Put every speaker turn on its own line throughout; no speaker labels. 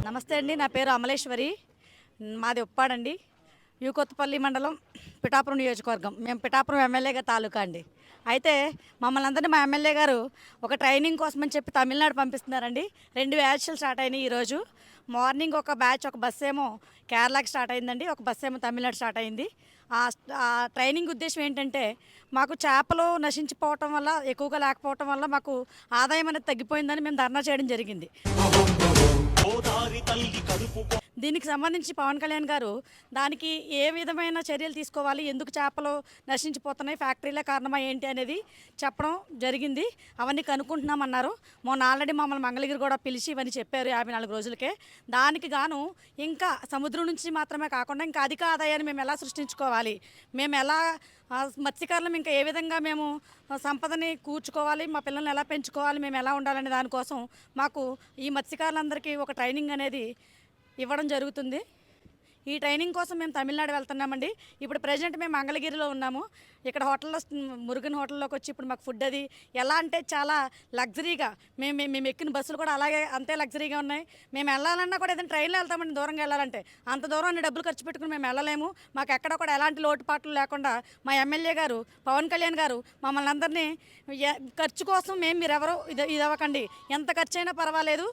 నమస్తే అండి. నా పేరు అమలేశ్వరి. మాది ఉప్పాడండి. యూకొత్తపల్లి మండలం, పిఠాపురం నియోజకవర్గం. మేము పిఠాపురం ఎమ్మెల్యేగా తాలూకా అండి. అయితే మమ్మల్ని అందరినీ మా ఎమ్మెల్యే గారు ఒక ట్రైనింగ్ కోసమని చెప్పి తమిళనాడు పంపిస్తున్నారండి. 2 బ్యాచ్లు స్టార్ట్ అయినాయి ఈరోజు. మార్నింగ్ ఒక బ్యాచ్, ఒక బస్సు ఏమో కేరళకి స్టార్ట్ అయిందండి, ఒక బస్సు ఏమో తమిళనాడు స్టార్ట్ అయింది. ఆ ట్రైనింగ్ ఉద్దేశం ఏంటంటే, మాకు చేపలు నశించిపోవటం వల్ల, ఎక్కువగా లేకపోవటం వల్ల మాకు ఆదాయం అనేది తగ్గిపోయిందని మేము ధర్నా చేయడం జరిగింది. దీనికి సంబంధించి పవన్ కళ్యాణ్ గారు దానికి ఏ విధమైన చర్యలు తీసుకోవాలి, ఎందుకు చేపలు నశించిపోతున్నాయి, ఫ్యాక్టరీలే కారణమా ఏంటి అనేది చెప్పడం జరిగింది. అవన్నీ కనుక్కుంటున్నామన్నారు. మొన్న ఆల్రెడీ మమ్మల్ని మంగళగిరి కూడా పిలిచి ఇవన్నీ చెప్పారు 54 రోజులకే. దానికి గాను ఇంకా సముద్రం నుంచి మాత్రమే కాకుండా ఇంకా అధిక ఆదాయాన్ని మేము ఎలా సృష్టించుకోవాలి, మేము ఎలా మత్స్యకారులం ఇంకా ఏ విధంగా మేము సంపదని కూర్చుకోవాలి, మా పిల్లల్ని ఎలా పెంచుకోవాలి, మేము ఎలా ఉండాలనే దానికోసం మాకు ఈ మత్స్యకారులందరికీ ఒక ట్రైనింగ్ అనేది ఇవ్వడం జరుగుతుంది. ఈ ట్రైనింగ్ కోసం మేము తమిళనాడు వెళ్తున్నామండి. ఇప్పుడు ప్రజెంట్ మేము మంగళగిరిలో ఉన్నాము. ఇక్కడ హోటల్లో, మురుగన్ హోటల్లోకి వచ్చి ఇప్పుడు మాకు ఫుడ్ అది ఎలా అంటే చాలా లగ్జరీగా, మేము ఎక్కిన బస్సులు కూడా అలాగే అంతే లగ్జరీగా ఉన్నాయి. మేము వెళ్ళాలన్నా కూడా ఏదైనా ట్రైన్లో వెళ్తామండి, దూరంగా వెళ్ళాలంటే అంత దూరం అన్ని డబ్బులు ఖర్చు పెట్టుకుని మేము వెళ్ళలేము. మాకు ఎక్కడ కూడా ఎలాంటి లోటుపాట్లు లేకుండా మా ఎమ్మెల్యే గారు పవన్ కళ్యాణ్ గారు మమ్మల్ని అందరినీ ఖర్చు కోసం మీరెవరో ఇది అవ్వకండి, ఎంత ఖర్చు అయినా పర్వాలేదు,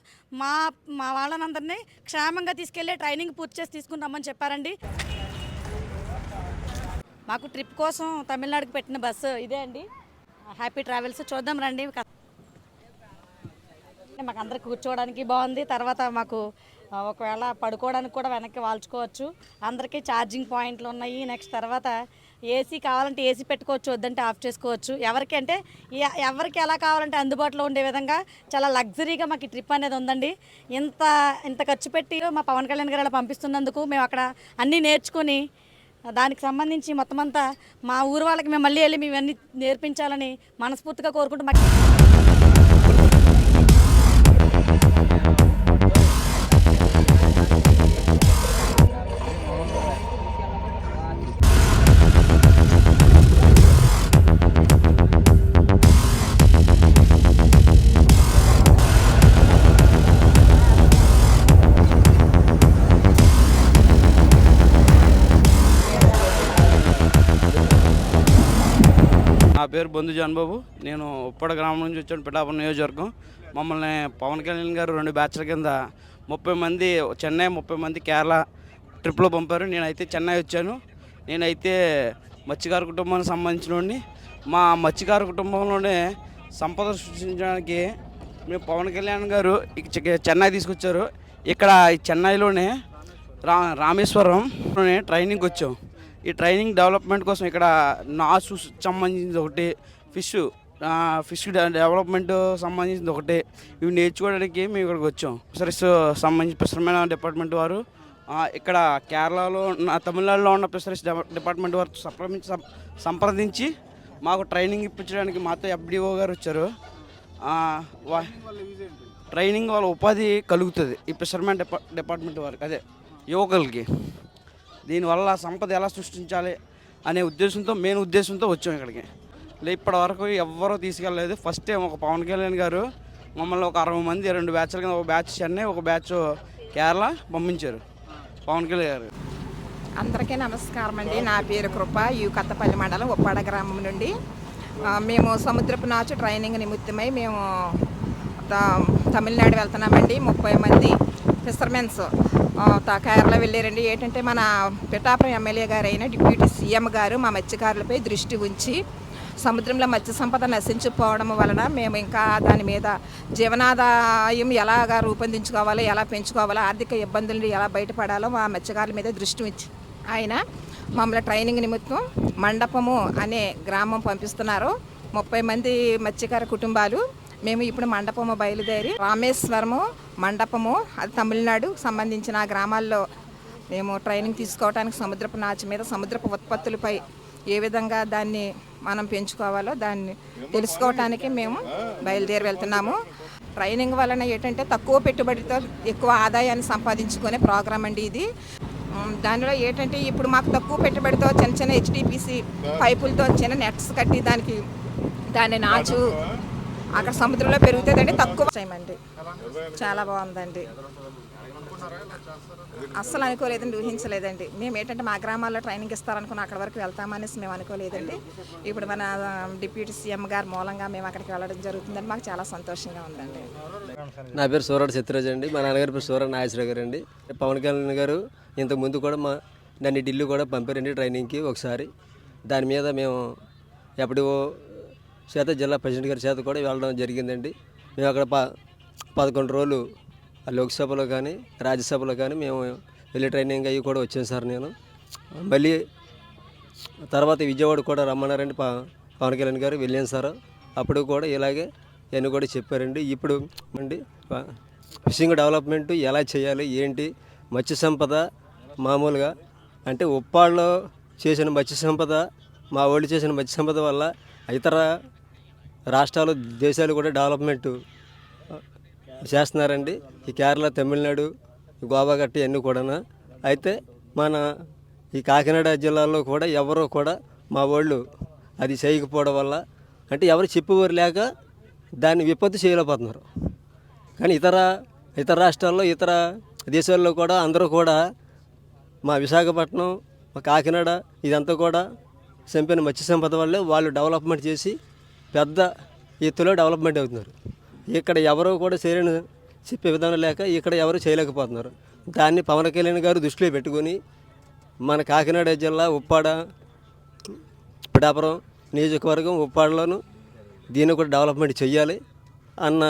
మా వాళ్ళనందరినీ క్షేమంగా తీసుకెళ్ళి ట్రైనింగ్ పూర్తి చేసి తీసుకుని రమ్మని చెప్పారండి. మాకు ట్రిప్ కోసం తమిళనాడుకి పెట్టిన బస్సు ఇదే అండి, హ్యాపీ ట్రావెల్స్. చూద్దాం రండి. మాకు అందరికి కూర్చోవడానికి బాగుంది. తర్వాత మాకు ఒకవేళ పడుకోవడానికి కూడా వెనక్కి వాల్చుకోవచ్చు. అందరికీ ఛార్జింగ్ పాయింట్లు ఉన్నాయి. నెక్స్ట్ తర్వాత ఏసీ కావాలంటే ఏసీ పెట్టుకోవచ్చు, వద్దంటే ఆఫ్ చేసుకోవచ్చు. ఎవరికి ఎలా కావాలంటే అందుబాటులో ఉండే విధంగా చాలా లగ్జరీగా మాకు ఈ ట్రిప్ అనేది ఉందండి. ఇంత ఖర్చు పెట్టి మా పవన్ కళ్యాణ్ గారు అలా పంపిస్తున్నందుకు మేము అక్కడ అన్నీ నేర్చుకొని దానికి సంబంధించి మొత్తం అంతా మా ఊరు వాళ్ళకి మేము మళ్ళీ వెళ్ళి మేము అన్నీ నేర్పించాలని మనస్ఫూర్తిగా కోరుకుంటూ
నా పేరు బొందు జాన్బాబు. నేను ఉప్పడ గ్రామం నుంచి వచ్చాను, పిఠాపురం నియోజకవర్గం. మమ్మల్ని పవన్ కళ్యాణ్ గారు 2 బ్యాచ్ల కింద 30 మంది చెన్నై, 30 మంది కేరళ ట్రిప్లో పంపారు. నేనైతే చెన్నై వచ్చాను. నేనైతే మత్స్యకారు కుటుంబానికి సంబంధించిన మా మత్స్యకారు కుటుంబంలోనే సంపద సృష్టించడానికి మేము పవన్ కళ్యాణ్ గారు చెన్నై తీసుకొచ్చారు. ఇక్కడ చెన్నైలోనే రామేశ్వరంలోనే ట్రైనింగ్కి వచ్చాం. ఈ ట్రైనింగ్ డెవలప్మెంట్ కోసం ఇక్కడ నాసు సంబంధించింది ఒకటి, ఫిష్ డెవలప్మెంట్ సంబంధించింది ఒకటి, ఇవి నేర్చుకోవడానికి మేము ఇక్కడికి వచ్చాం. ఫిషరీస్ సంబంధించి ఫిషర్మెన్ డిపార్ట్మెంట్ వారు, ఇక్కడ కేరళలో తమిళనాడులో ఉన్న ఫిషరీస్ డిపార్ట్మెంట్ వారు సంప్రదించి మాకు ట్రైనింగ్ ఇప్పించడానికి మాతో FDO గారు వచ్చారు. ట్రైనింగ్ వల్ల ఉపాధి కలుగుతుంది ఈ ఫిషర్మెన్ డిపార్ట్మెంట్ వారికి, అదే యువకులకి. దీనివల్ల సంపద ఎలా సృష్టించాలి అనే ఉద్దేశంతో వచ్చాం ఇక్కడికి. ఇప్పటి వరకు ఎవ్వరూ తీసుకెళ్ళలేదు. ఫస్ట్ టైం ఒక పవన్ కళ్యాణ్ గారు మమ్మల్ని ఒక 60 మంది 2 బ్యాచ్ల కింద, ఒక బ్యాచ్ చెన్నై, ఒక బ్యాచ్ కేరళ పంపించారు పవన్ కళ్యాణ్ గారు.
అందరికీ నమస్కారం అండి. నా పేరు కృప, యూకొత్తపల్లి మండలం, ఉప్పాడ గ్రామం నుండి. మేము సముద్రపు నాచు ట్రైనింగ్ నిమిత్తమై మేము తమిళనాడు వెళ్తున్నామండి. 30 మంది ఫిషర్మెన్స్ కేరళ వెళ్ళారండి. ఏంటంటే మన పిఠాపురం ఎమ్మెల్యే గారు అయిన డిప్యూటీ సీఎం గారు మా మత్స్యకారులపై దృష్టి ఉంచి సముద్రంలో మత్స్య సంపద నశించిపోవడం వలన మేము ఇంకా దాని మీద జీవనాదాయం ఎలాగా రూపొందించుకోవాలో, ఎలా పెంచుకోవాలో, ఆర్థిక ఇబ్బందుల నుండి ఎలా బయటపడాలో మా మత్స్యకారుల మీద దృష్టి ఉంచి ఆయన మమ్మల్ని ట్రైనింగ్ నిమిత్తం మండపము అనే గ్రామం పంపిస్తున్నారు. 30 మంది మత్స్యకార కుటుంబాలు. మేము ఇప్పుడు మండపము బయలుదేరి రామేశ్వరము మండపము, అది తమిళనాడు సంబంధించిన ఆ గ్రామాల్లో మేము ట్రైనింగ్ తీసుకోవడానికి సముద్రపు నాచు మీద, సముద్రపు ఉత్పత్తులపై ఏ విధంగా దాన్ని మనం పెంచుకోవాలో దాన్ని తెలుసుకోవటానికి మేము బయలుదేరి వెళ్తున్నాము. ట్రైనింగ్ వలన ఏంటంటే తక్కువ పెట్టుబడితో ఎక్కువ ఆదాయాన్ని సంపాదించుకునే ప్రోగ్రాం అండి ఇది. దానిలో ఏంటంటే ఇప్పుడు మాకు తక్కువ పెట్టుబడితో చిన్న HDPC పైపులతో చిన్న నెట్స్ కట్టి దాన్ని నాచు అక్కడ సముద్రంలో పెరుగుతుందండి, తక్కువ చేయమండి. చాలా బాగుందండి. అస్సలు అనుకోలేదండి, ఊహించలేదండి. మేము ఏంటంటే మా గ్రామాల్లో ట్రైనింగ్ ఇస్తారనుకుని అక్కడ వరకు వెళ్తామనేసి మేము అనుకోలేదండి. ఇప్పుడు మన డిప్యూటీ సీఎం గారు మూలంగా మేము అక్కడికి వెళ్ళడం జరుగుతుందని మాకు చాలా సంతోషంగా ఉందండి.
నా పేరు సూరడు సత్యరాజ్ అండి. మా నాన్నగారి పేరు సూర నాగేశ్వరరావు గారు అండి. పవన్ కళ్యాణ్ గారు ఇంతకుముందు కూడా నన్ను ఢిల్లీ కూడా పంపారండి ట్రైనింగ్కి ఒకసారి. దాని మీద మేము ఎప్పుడో చేత జిల్లా ప్రెసిడెంట్ గారి చేత కూడా వెళ్ళడం జరిగిందండి. మేము అక్కడ 11 రోజులు లోక్సభలో కానీ రాజ్యసభలో కానీ మేము వెళ్ళి ట్రైనింగ్ అయ్యి కూడా వచ్చాను సార్. నేను మళ్ళీ తర్వాత విజయవాడ కూడా రమ్మన్నారండి పవన్ కళ్యాణ్ గారు, వెళ్ళాను సార్. అప్పుడు కూడా ఇలాగే ఇవన్నీ కూడా చెప్పారండి. ఇప్పుడు అండి ఫిషింగ్ డెవలప్మెంట్ ఎలా చేయాలి ఏంటి, మత్స్య సంపద మామూలుగా అంటే ఉప్పాళ్ళలో చేసిన మత్స్య సంపద, మా వాళ్ళు చేసిన మత్స్య సంపద వల్ల ఇతర రాష్ట్రాలు దేశాలు కూడా డెవలప్మెంట్ చేస్తున్నారండి. ఈ కేరళ, తమిళనాడు, గోవా గట్టి అన్నీ కూడా. అయితే మన ఈ కాకినాడ జిల్లాలో కూడా ఎవరో కూడా మా వాళ్ళు అది చేయకపోవడం వల్ల అంటే ఎవరు చెప్పేవారు లేక దాన్ని విపత్తు చేయలేకపోతున్నారు. కానీ ఇతర రాష్ట్రాల్లో ఇతర దేశాల్లో కూడా అందరూ కూడా మా విశాఖపట్నం, మా కాకినాడ ఇదంతా కూడా చంపిన మత్స్య సంపద వల్లే వాళ్ళు డెవలప్మెంట్ చేసి పెద్ద ఎత్తులో డెవలప్మెంట్ అవుతున్నారు. ఇక్కడ ఎవరో కూడా చేయలేని చెప్పే విధానం లేక ఇక్కడ ఎవరు చేయలేకపోతున్నారు. దాన్ని పవన్ కళ్యాణ్ గారు దృష్టిలో పెట్టుకొని మన కాకినాడ జిల్లా ఉప్పాడ, పిఠాపురం నియోజకవర్గం ఉప్పాడలోను దీన్ని కూడా డెవలప్మెంట్ చేయాలి అన్న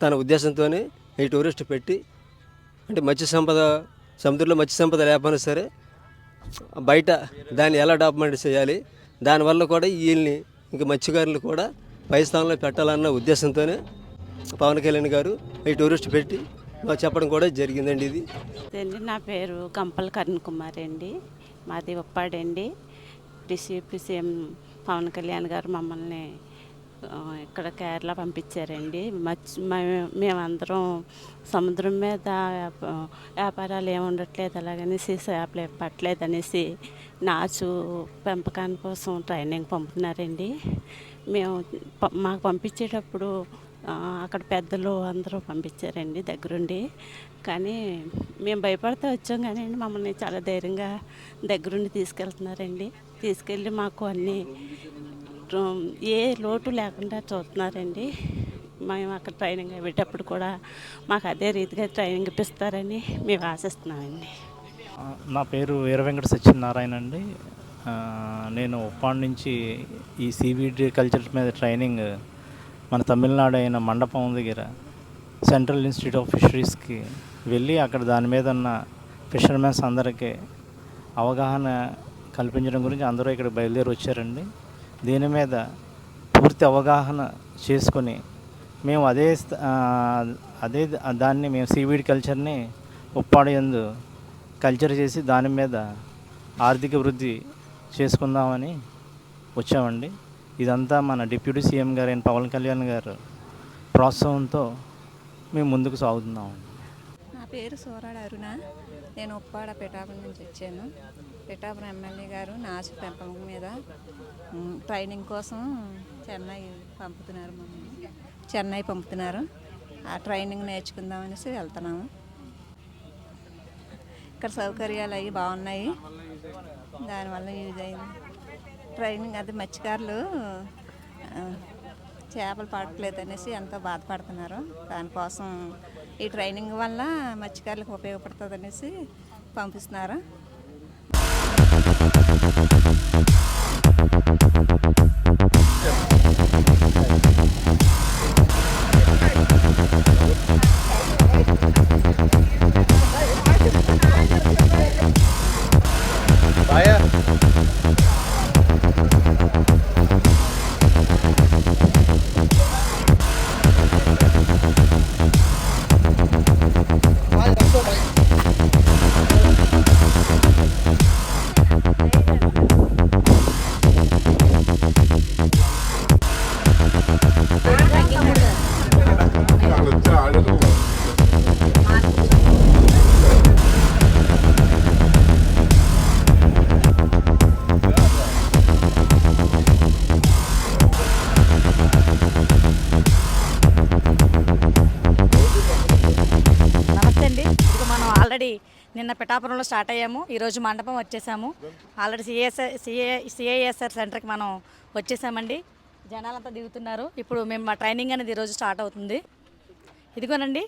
తన ఉద్దేశంతోనే ఈ టూరిస్ట్ పెట్టి అంటే మత్స్య సంపద, సముద్రంలో మత్స్య సంపద లేకపోయినా సరే బయట దాన్ని ఎలా డెవలప్మెంట్ చేయాలి, దానివల్ల కూడా వీళ్ళని ఇంకా మత్స్యకారులు కూడా పై స్థానంలో పెట్టాలన్న ఉద్దేశంతోనే పవన్ కళ్యాణ్ గారు ఈ టూరిస్ట్ పెట్టి మాకు చెప్పడం కూడా జరిగిందండి. ఇది
నా పేరు కంపల్ కరుణ్ కుమార్ అండి. మాది ఉప్పాడండి. డిప్యూటీ సీఎం పవన్ కళ్యాణ్ గారు మమ్మల్ని ఇక్కడ కేరళ పంపించారండి. మేమందరం సముద్రం మీద వ్యాపారాలు ఏమి ఉండట్లేదు, అలాగనేసి చేపలు పట్టలేదు అనేసి నాచు పెంపకాని కోసం ట్రైనింగ్ పంపుతున్నారండి. మాకు పంపించేటప్పుడు అక్కడ పెద్దలు అందరూ పంపించారండి దగ్గరుండి. కానీ మేము భయపడితే వచ్చాం కానీ మమ్మల్ని చాలా ధైర్యంగా దగ్గరుండి తీసుకెళ్తున్నారండి. తీసుకెళ్ళి మాకు అన్నీ ఏ లోటు లేకుండా చూస్తున్నారండి. మేము అక్కడ ట్రైనింగ్ అయ్యేటప్పుడు కూడా మాకు అదే రీతిగా ట్రైనింగ్ ఇప్పిస్తారని మేము ఆశిస్తున్నామండి.
నా పేరు వీర వెంకట సత్యనారాయణ అండి. నేను ఉప్పాడ నుంచి ఈ సీవీడ్ కల్చర్ మీద ట్రైనింగ్ మన తమిళనాడు అయిన మండపం దగ్గర సెంట్రల్ ఇన్స్టిట్యూట్ ఆఫ్ ఫిషరీస్కి వెళ్ళి అక్కడ దాని మీద ఉన్న ఫిషర్మెన్స్ అందరికీ అవగాహన కల్పించడం గురించి అందరూ ఇక్కడ బయలుదేరి వచ్చారండి. దీని మీద పూర్తి అవగాహన చేసుకొని మేము అదే దాన్ని మేము సీవీడ్ కల్చర్ని ఉప్పాడ యందు కల్చర్ చేసి దాని మీద ఆర్థిక వృద్ధి చేసుకుందామని వచ్చామండి. ఇదంతా మన డిప్యూటీ సీఎం గారైన పవన్ కళ్యాణ్ గారు ప్రోత్సాహంతో మేము ముందుకు సాగుతున్నామండి.
నా పేరు సూరాడ అరుణ. నేను ఉప్పాడ పిఠాపురం నుంచి వచ్చాను. పిఠాపురం ఎమ్మెల్యే గారు నాచు పెంపకం మీద ట్రైనింగ్ కోసం చెన్నై పంపుతున్నారు. ఆ ట్రైనింగ్ నేర్చుకుందామనేసి వెళ్తున్నాము. ఇక్కడ సౌకర్యాలు అవి బాగున్నాయి. దానివల్ల యూజ్ అయింది. ట్రైనింగ్ అది మత్స్యకారులు చేపలు పడట్లేదు అనేసి ఎంతో బాధపడుతున్నారు. దానికోసం ఈ ట్రైనింగ్ వల్ల మత్స్యకారులకు ఉపయోగపడుతుంది అనేసి పంపిస్తున్నారు.
ఇదిగో మనం ఆల్రెడీ నిన్న పిఠాపురంలో స్టార్ట్ అయ్యాము, ఈరోజు మండపం వచ్చేసాము. ఆల్రెడీ సిఐఎస్ఆర్ సెంటర్కి మనం వచ్చేసామండి. జనాలంతా దిగుతున్నారు. ఇప్పుడు మేము మా ట్రైనింగ్ అనేది ఈరోజు స్టార్ట్ అవుతుంది. ఇదిగోనండి,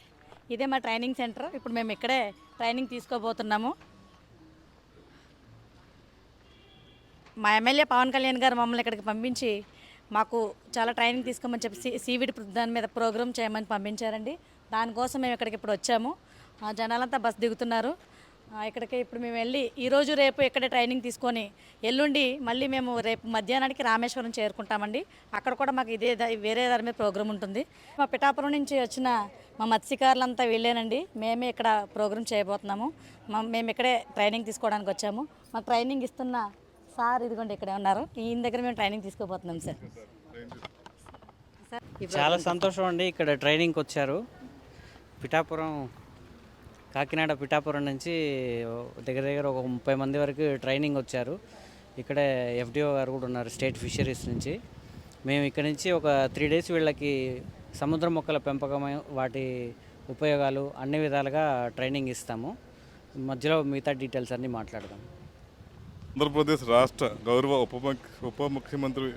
ఇదే మా ట్రైనింగ్ సెంటర్. ఇప్పుడు మేము ఇక్కడే ట్రైనింగ్ తీసుకోబోతున్నాము. మా ఎమ్మెల్యే పవన్ కళ్యాణ్ గారు మమ్మల్ని ఇక్కడికి పంపించి మాకు చాలా ట్రైనింగ్ తీసుకోమని చెప్పి సీవిడ్ దాని మీద ప్రోగ్రామ్ చేయమని పంపించారండి. దానికోసం మేము ఇక్కడికి ఇప్పుడు వచ్చాము. జనాలంతా బస్ దిగుతున్నారు. ఇక్కడికి ఇప్పుడు మేము వెళ్ళి ఈరోజు రేపు ఇక్కడే ట్రైనింగ్ తీసుకొని ఎల్లుండి మళ్ళీ మేము రేపు మధ్యాహ్నానికి రామేశ్వరం చేరుకుంటామండి. అక్కడ కూడా మాకు వేరే దాని మీద ప్రోగ్రామ్ ఉంటుంది. మా పిఠాపురం నుంచి వచ్చిన మా మత్స్యకారులంతా వెళ్ళానండి. మేమే ఇక్కడ ప్రోగ్రామ్ చేయబోతున్నాము. మేము ఇక్కడే ట్రైనింగ్ తీసుకోవడానికి వచ్చాము. మాకు ట్రైనింగ్ ఇస్తున్న సార్ ఇదిగోండి ఇక్కడే ఉన్నారు. ఈయన దగ్గర మేము ట్రైనింగ్ తీసుకోబోతున్నాం సార్.
చాలా సంతోషం అండి, ఇక్కడ ట్రైనింగ్కి వచ్చారు. పిఠాపురం, కాకినాడ పిఠాపురం నుంచి దగ్గర ఒక 30 మంది వరకు ట్రైనింగ్ వచ్చారు. ఇక్కడే ఎఫ్డిఓ గారు కూడా ఉన్నారు స్టేట్ ఫిషరీస్ నుంచి. మేము ఇక్కడ నుంచి ఒక 3 days వీళ్ళకి సముద్ర మొక్కల పెంపకం, వాటి ఉపయోగాలు అన్ని విధాలుగా ట్రైనింగ్ ఇస్తాము. మధ్యలో మిగతా డీటెయిల్స్ అన్నీ మాట్లాడదాం.
ఆంధ్రప్రదేశ్ రాష్ట్ర గౌరవ ఉప ముఖ్యమంత్రి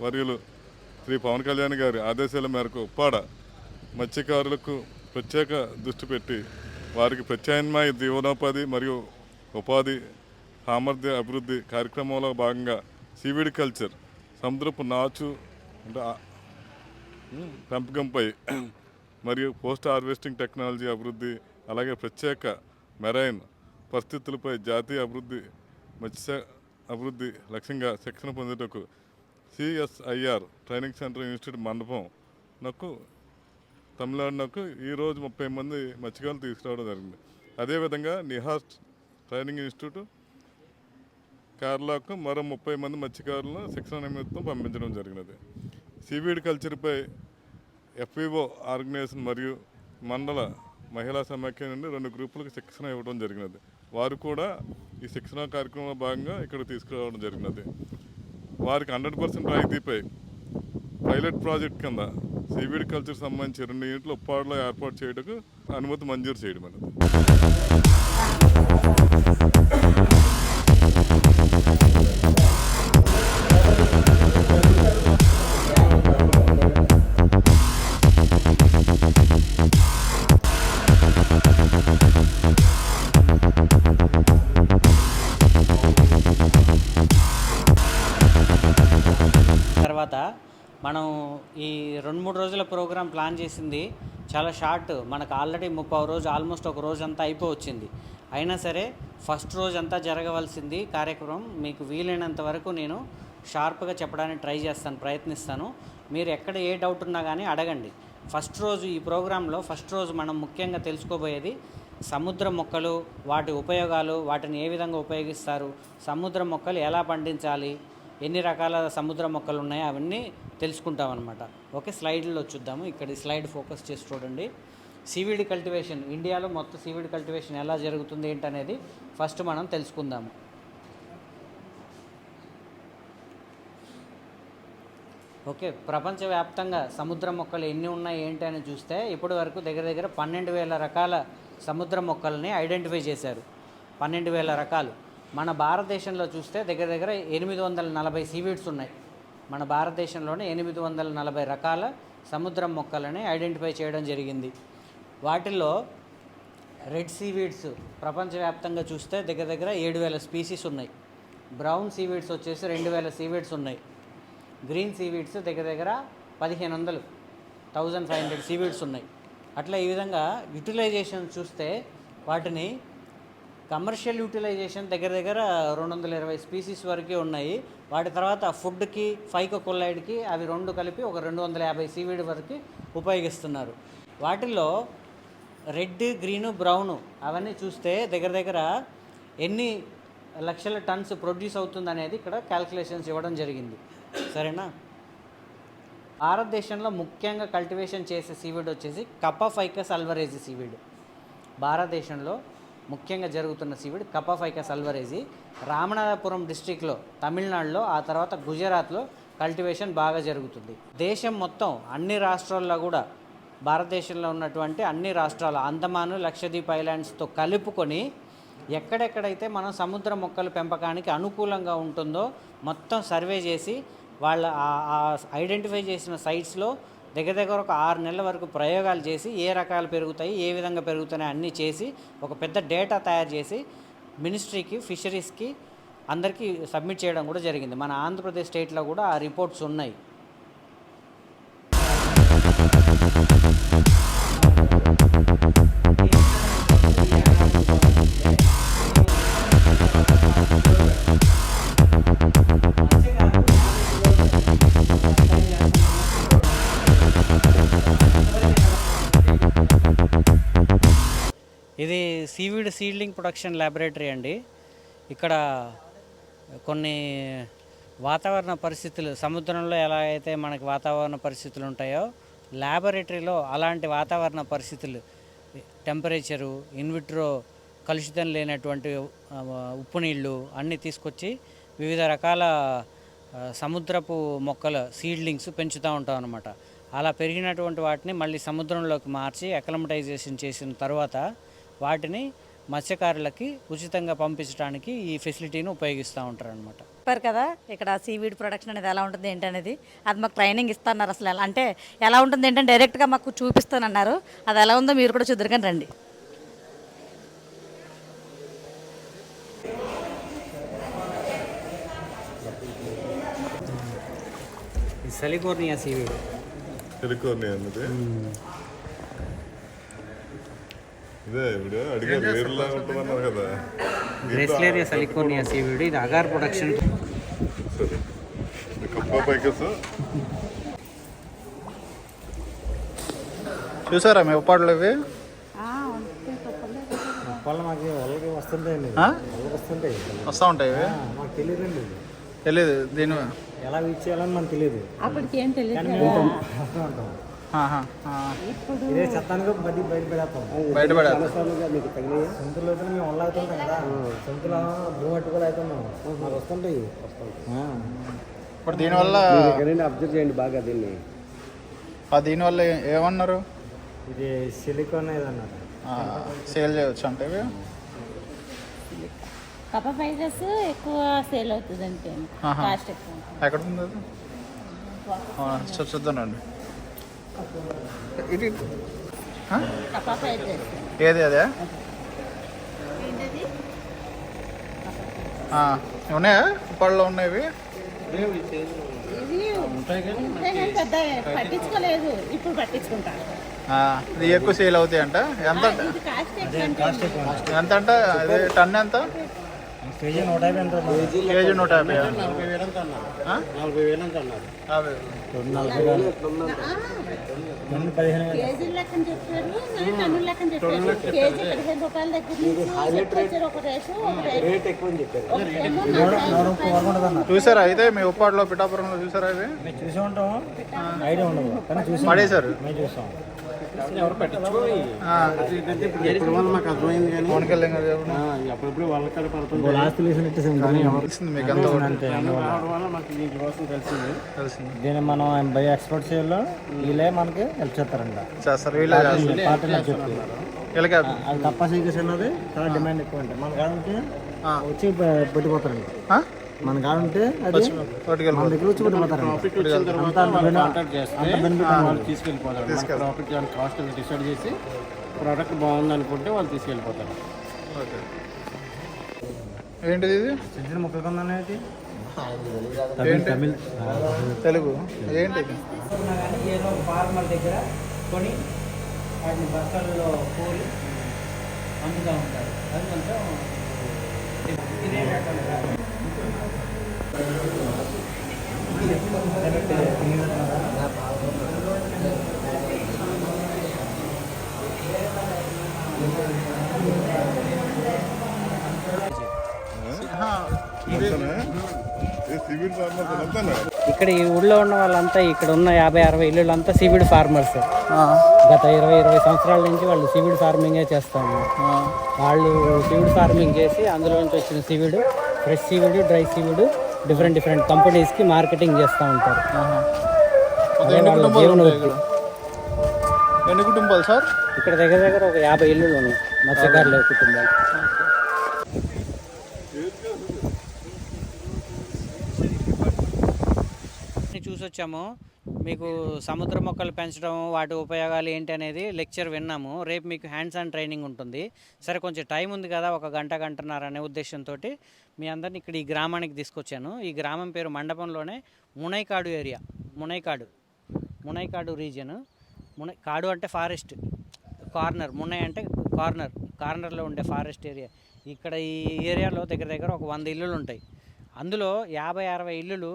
వర్యులు శ్రీ పవన్ కళ్యాణ్ గారి ఆదేశాల మేరకు ఉప్పాడ మత్స్యకారులకు ప్రత్యేక దృష్టి పెట్టి వారికి ప్రత్యామ్నాయ జీవనోపాధి మరియు ఉపాధి సామర్థ్య అభివృద్ధి కార్యక్రమంలో భాగంగా సీవీడ్ కల్చర్, సముద్రపు నాచు అంటే పెంపకంపై మరియు పోస్ట్ హార్వెస్టింగ్ టెక్నాలజీ అభివృద్ధి, అలాగే ప్రత్యేక మెరైన్ పరిస్థితులపై జాతీయ అభివృద్ధి మత్స్య అభివృద్ధి లక్ష్యంగా శిక్షణ పొందేటకు సిఎస్ఐఆర్ ట్రైనింగ్ సెంటర్ ఇన్స్టిట్యూట్ మండపం నాకు తమిళనాడుకు ఈరోజు 30 మంది మత్స్యకారులు తీసుకురావడం జరిగింది. అదేవిధంగా నిహాస్ ట్రైనింగ్ ఇన్స్టిట్యూట్ కేరళకు మరో 30 మంది మత్స్యకారులను శిక్షణ నిమిత్తం పంపించడం జరిగినది. సీవీడ్ కల్చర్పై ఎఫ్ఈఓ ఆర్గనైజేషన్ మరియు మండల మహిళా సమాఖ్య నుండి 2 గ్రూపులకు శిక్షణ ఇవ్వడం జరిగినది. వారు కూడా ఈ శిక్షణ కార్యక్రమంలో భాగంగా ఇక్కడ తీసుకురావడం జరిగినది. వారికి 100% రాయితీపై పైలట్ ప్రాజెక్ట్ కింద సీవీడ్ కల్చర్ సంబంధించి 2 యూనిట్లు ఉప్పాడలో ఏర్పాటు చేయడానికి అనుమతి మంజూరు చేయడం అనేది.
తర్వాత మనం ఈ 2-3 రోజుల ప్రోగ్రాం ప్లాన్ చేసింది చాలా షార్ట్. మనకు ఆల్రెడీ 30 రోజు, ఆల్మోస్ట్ ఒక రోజు అంతా అయిపోవచ్చింది. అయినా సరే ఫస్ట్ రోజు అంతా జరగవలసింది కార్యక్రమం మీకు వీలైనంత వరకు నేను షార్ప్గా చెప్పడానికి ప్రయత్నిస్తాను. మీరు ఎక్కడ ఏ డౌట్ ఉన్నా కానీ అడగండి. ఫస్ట్ రోజు ఈ ప్రోగ్రాంలో ఫస్ట్ రోజు మనం ముఖ్యంగా తెలుసుకోబోయేది సముద్ర మొక్కలు, వాటి ఉపయోగాలు, వాటిని ఏ విధంగా ఉపయోగిస్తారు, సముద్ర మొక్కలు ఎలా పండించాలి, ఎన్ని రకాల సముద్ర మొక్కలు ఉన్నాయో అవన్నీ తెలుసుకుంటాం అనమాట. ఓకే, స్లైడ్లో చూద్దాము. ఇక్కడ స్లైడ్ ఫోకస్ చేసి చూడండి. సీవీడ్ కల్టివేషన్, ఇండియాలో మొత్తం సీవీడ్ కల్టివేషన్ ఎలా జరుగుతుంది ఏంటనేది ఫస్ట్ మనం తెలుసుకుందాము. ఓకే, ప్రపంచవ్యాప్తంగా సముద్ర మొక్కలు ఎన్ని ఉన్నాయి ఏంటి అని చూస్తే ఇప్పటి వరకు దగ్గర 12,000 రకాల సముద్ర మొక్కల్ని ఐడెంటిఫై చేశారు. 12,000 రకాలు. మన భారతదేశంలో చూస్తే దగ్గర 840 సీవీడ్స్ ఉన్నాయి. మన భారతదేశంలోనే 840 రకాల సముద్ర మొక్కలని ఐడెంటిఫై చేయడం జరిగింది. వాటిల్లో రెడ్ సీవీడ్స్ ప్రపంచవ్యాప్తంగా చూస్తే దగ్గర 7,000 స్పీసీస్ ఉన్నాయి. బ్రౌన్ సీవీడ్స్ వచ్చేసి 2,000 సీవీడ్స్ ఉన్నాయి. గ్రీన్ సీవీడ్స్ దగ్గర 1,500 1,500 సీవీడ్స్ ఉన్నాయి. అట్లా ఈ విధంగా యూటిలైజేషన్ చూస్తే వాటిని కమర్షియల్ యూటిలైజేషన్ దగ్గర 220 స్పీసీస్ వరకే ఉన్నాయి. వాటి తర్వాత ఫుడ్కి, ఫైకోకొల్లైడ్కి అవి 2 కలిపి ఒక 250 సీవీడ్ వరకు ఉపయోగిస్తున్నారు. వాటిల్లో రెడ్, గ్రీను, బ్రౌను అవన్నీ చూస్తే దగ్గర ఎన్ని లక్షల టన్స్ ప్రొడ్యూస్ అవుతుంది అనేది ఇక్కడ క్యాల్కులేషన్స్ ఇవ్వడం జరిగింది. సరేనా? భారతదేశంలో ముఖ్యంగా కల్టివేషన్ చేసే సీవీడ్ వచ్చేసి కపాఫైకస్ అల్వరేజీ సీవీడ్. భారతదేశంలో ముఖ్యంగా జరుగుతున్న సీవీడ్ కపాఫైకస్ అల్వరేజీ. రామనాథపురం డిస్ట్రిక్ట్లో తమిళనాడులో, ఆ తర్వాత గుజరాత్లో కల్టివేషన్ బాగా జరుగుతుంది. దేశం మొత్తం అన్ని రాష్ట్రాల్లో కూడా భారతదేశంలో ఉన్నటువంటి అన్ని రాష్ట్రాలు అండమాను లక్షద్వీప్ ఐలాండ్స్తో కలుపుకొని ఎక్కడెక్కడైతే మనం సముద్ర మొక్కల పెంపకానికి అనుకూలంగా ఉంటుందో మొత్తం సర్వే చేసి వాళ్ళ ఐడెంటిఫై చేసిన సైట్స్లో దగ్గర ఒక 6 నెలల వరకు ప్రయోగాలు చేసి ఏ రకాలు పెరుగుతాయి, ఏ విధంగా పెరుగుతున్నాయి అన్నీ చేసి ఒక పెద్ద డేటా తయారు చేసి మినిస్ట్రీకి, ఫిషరీస్కి అందరికీ సబ్మిట్ చేయడం కూడా జరిగింది. మన ఆంధ్రప్రదేశ్ స్టేట్లో కూడా ఆ రిపోర్ట్స్ ఉన్నాయి. ఇది సీవీడ్ సీడ్లింగ్ ప్రొడక్షన్ ల్యాబొరేటరీ అండి. ఇక్కడ కొన్ని వాతావరణ పరిస్థితులు, సముద్రంలో ఎలా అయితే మనకి వాతావరణ పరిస్థితులు ఉంటాయో ల్యాబొరేటరీలో అలాంటి వాతావరణ పరిస్థితులు, టెంపరేచరు, ఇన్విట్రో కలుషితం లేనటువంటి ఉప్పు నీళ్ళు అన్నీ తీసుకొచ్చి వివిధ రకాల సముద్రపు మొక్కల సీడ్లింగ్స్ పెంచుతూ ఉంటాం అన్నమాట. అలా పెరిగినటువంటి వాటిని మళ్ళీ సముద్రంలోకి మార్చి అక్లమటైజేషన్ చేసిన తర్వాత వాటిని మత్స్యకారులకి ఉచితంగా పంపించడానికి ఈ ఫెసిలిటీని ఉపయోగిస్తూ ఉంటారు అనమాట.
చెప్పారు కదా ఇక్కడ సీవీడ్ ప్రొడక్షన్ అనేది ఎలా ఉంటుంది ఏంటనేది, అది మాకు ట్రైనింగ్ ఇస్తున్నారు. అసలు ఎలా అంటే ఎలా ఉంటుంది ఏంటంటే డైరెక్ట్గా మాకు చూపిస్తానన్నారు. అది ఎలా ఉందో మీరు కూడా చూద్దరుగాని రండి.
సలికోర్నియా సీవీడ్.
సలికోర్నియా అన్నది ఇదే ఇప్పుడు అడిగారు వేరులా ఉంటుందన్నారు కదా.
గ్రేసిలేరియా సలికోర్నియా సీవీడ్, ఇది అగార్ ప్రొడక్షన్.
సరే కప్ప పైకస్
చూసారా మీ ఉప్పాడులు ఇవి? వస్తూ ఉంటాయి ఇవి? తెలీదు దీని
ఎలా యూజ్ చేయాలని మనకు తెలియదు.
అప్పటికి ఏం తెలియదు.
ఇదే చెత్తానికి బయటపడేస్తాం. సొంతలో మేము వల్లవుతుంటాం కదా, సొంతలో భూమి పట్టుకోలు అవుతున్నాం, మాకు వస్తుంటాయి.
ఇప్పుడు దీనివల్ల
అబ్జర్వ్ చేయండి బాగా దీన్ని.
దీనివల్ల ఏమన్నారు?
ఇది సిలికాన్ ఏదన్నారు,
సేల్ చేయవచ్చు అంటే ఇవి
కప్ప ఫైబర్స్ ఎక్కువ సేల్ అవుతుంది అంటే కాస్ట్ ఎక్కువ.
ఎక్కడ ఉంది అది? చూద్దానండి. ఇది
కప్ప ఫైబర్స్
ఏది అదే ఉన్నాయా? ఉప్పాడులో ఉన్నాయి
పెద్ద పట్టించుకోలేదు, ఇప్పుడు పట్టించుకుంటాను.
ఇది ఎక్కువ సేల్ అవుతాయి అంట. ఎంత ఎంత అంటే అది టన్ ఎంత?
కేజీ 150 అంటారు.
కేజీ 150.
40,000 అంత అన్నారు. 40,000 అంత అన్నారు. 15,000
కేజీ లెక్కన చెప్పారు, టన్నుల లెక్కన చెప్పారు. కేజీ 15 రూపాయల దగ్గర నుంచి ఒక రేటు,
రేట్ ఎక్కువ అని చెప్పారు.
చూసారా అయితే మీ ఉప్పాడులో పిఠాపురంలో చూసారా? ఇవి
చూసి ఉంటాం, ఐడియా ఉండదు కానీ చూసి
పడేశారు.
మేము చూస్తాం. ఎవరు పట్టించుకోవాలి మాకు అర్థమైంది కానీ అప్పుడప్పుడు వాళ్ళ కాడ పడుతుంది.
మీకు ఎంత
మనకి దీనికోసం తెలిసింది. దీన్ని మనం బై ఎక్స్పోర్ట్ చేయాలో వీళ్ళే మనకి హెల్ప్ చేస్తారంట.
చేస్తారు
అది తప్ప సీరియస్ అన్నది చాలా డిమాండ్ ఎక్కువ ఉంటుంది. మన కాదంటే వచ్చి పెట్టిపోతారండి. మన కాదంటే అది మన దగ్గర వచ్చి పెట్టిపోతారండి. తీసుకెళ్ళిపోతారు. ప్రాఫిట్ కాస్ట్ డిసైడ్ చేసి ప్రోడక్ట్ బాగుంది అనుకుంటే వాళ్ళు తీసుకెళ్ళిపోతారు.
ఏంటిది ఇది?
చిన్న మొక్కలు కొందనేది
తెలుగు ఏంటి?
ఏదో ఫార్మర్ దగ్గర కొని వాటిని బస్తాల్లో పోలి అమ్ముతూ ఉంటారు. అది కొంచెం ఇదే రకంగా ఇక్కడ ఈ ఊళ్ళో ఉన్న వాళ్ళంతా, ఇక్కడ ఉన్న 50-60 ఇళ్ళంతా సీవీడ్ ఫార్మర్స్. గత 20 సంవత్సరాల నుంచి వాళ్ళు సీవీడ్ ఫార్మింగే చేస్తాము. వాళ్ళు సీవీడ్ ఫార్మింగ్ చేసి అందులో నుంచి వచ్చిన seaweed, fresh seaweed, dry seaweed different కంపెనీస్కి మార్కెటింగ్ చేస్తూ ఉంటారు.
ఎన్ని కుటుంబాలు సార్?
ఇక్కడ దగ్గర దగ్గర ఒక 50 ఇల్లులు ఉన్నాయి మత్స్యకారుల కుటుంబాలు. చూసొచ్చాము. మీకు సముద్ర మొక్కలు పెంచడం వాటి ఉపయోగాలు ఏంటి అనేది లెక్చర్ విన్నాము. రేపు మీకు హ్యాండ్స్ ఆన్ ట్రైనింగ్ ఉంటుంది. సరే కొంచెం టైం ఉంది కదా, ఒక గంటన్నర అనే ఉద్దేశంతో మీ అందరిని ఇక్కడ ఈ గ్రామానికి తీసుకొచ్చాను. ఈ గ్రామం పేరు మండపంలోనే మునైకాడు ఏరియా. మునైకాడు రీజియన్. కాడు అంటే ఫారెస్ట్, కార్నర్, మునై అంటే కార్నర్లో ఉండే ఫారెస్ట్ ఏరియా. ఇక్కడ ఈ ఏరియాలో దగ్గర దగ్గర ఒక 100 ఇల్లులు ఉంటాయి. అందులో 50-60 ఇల్లులు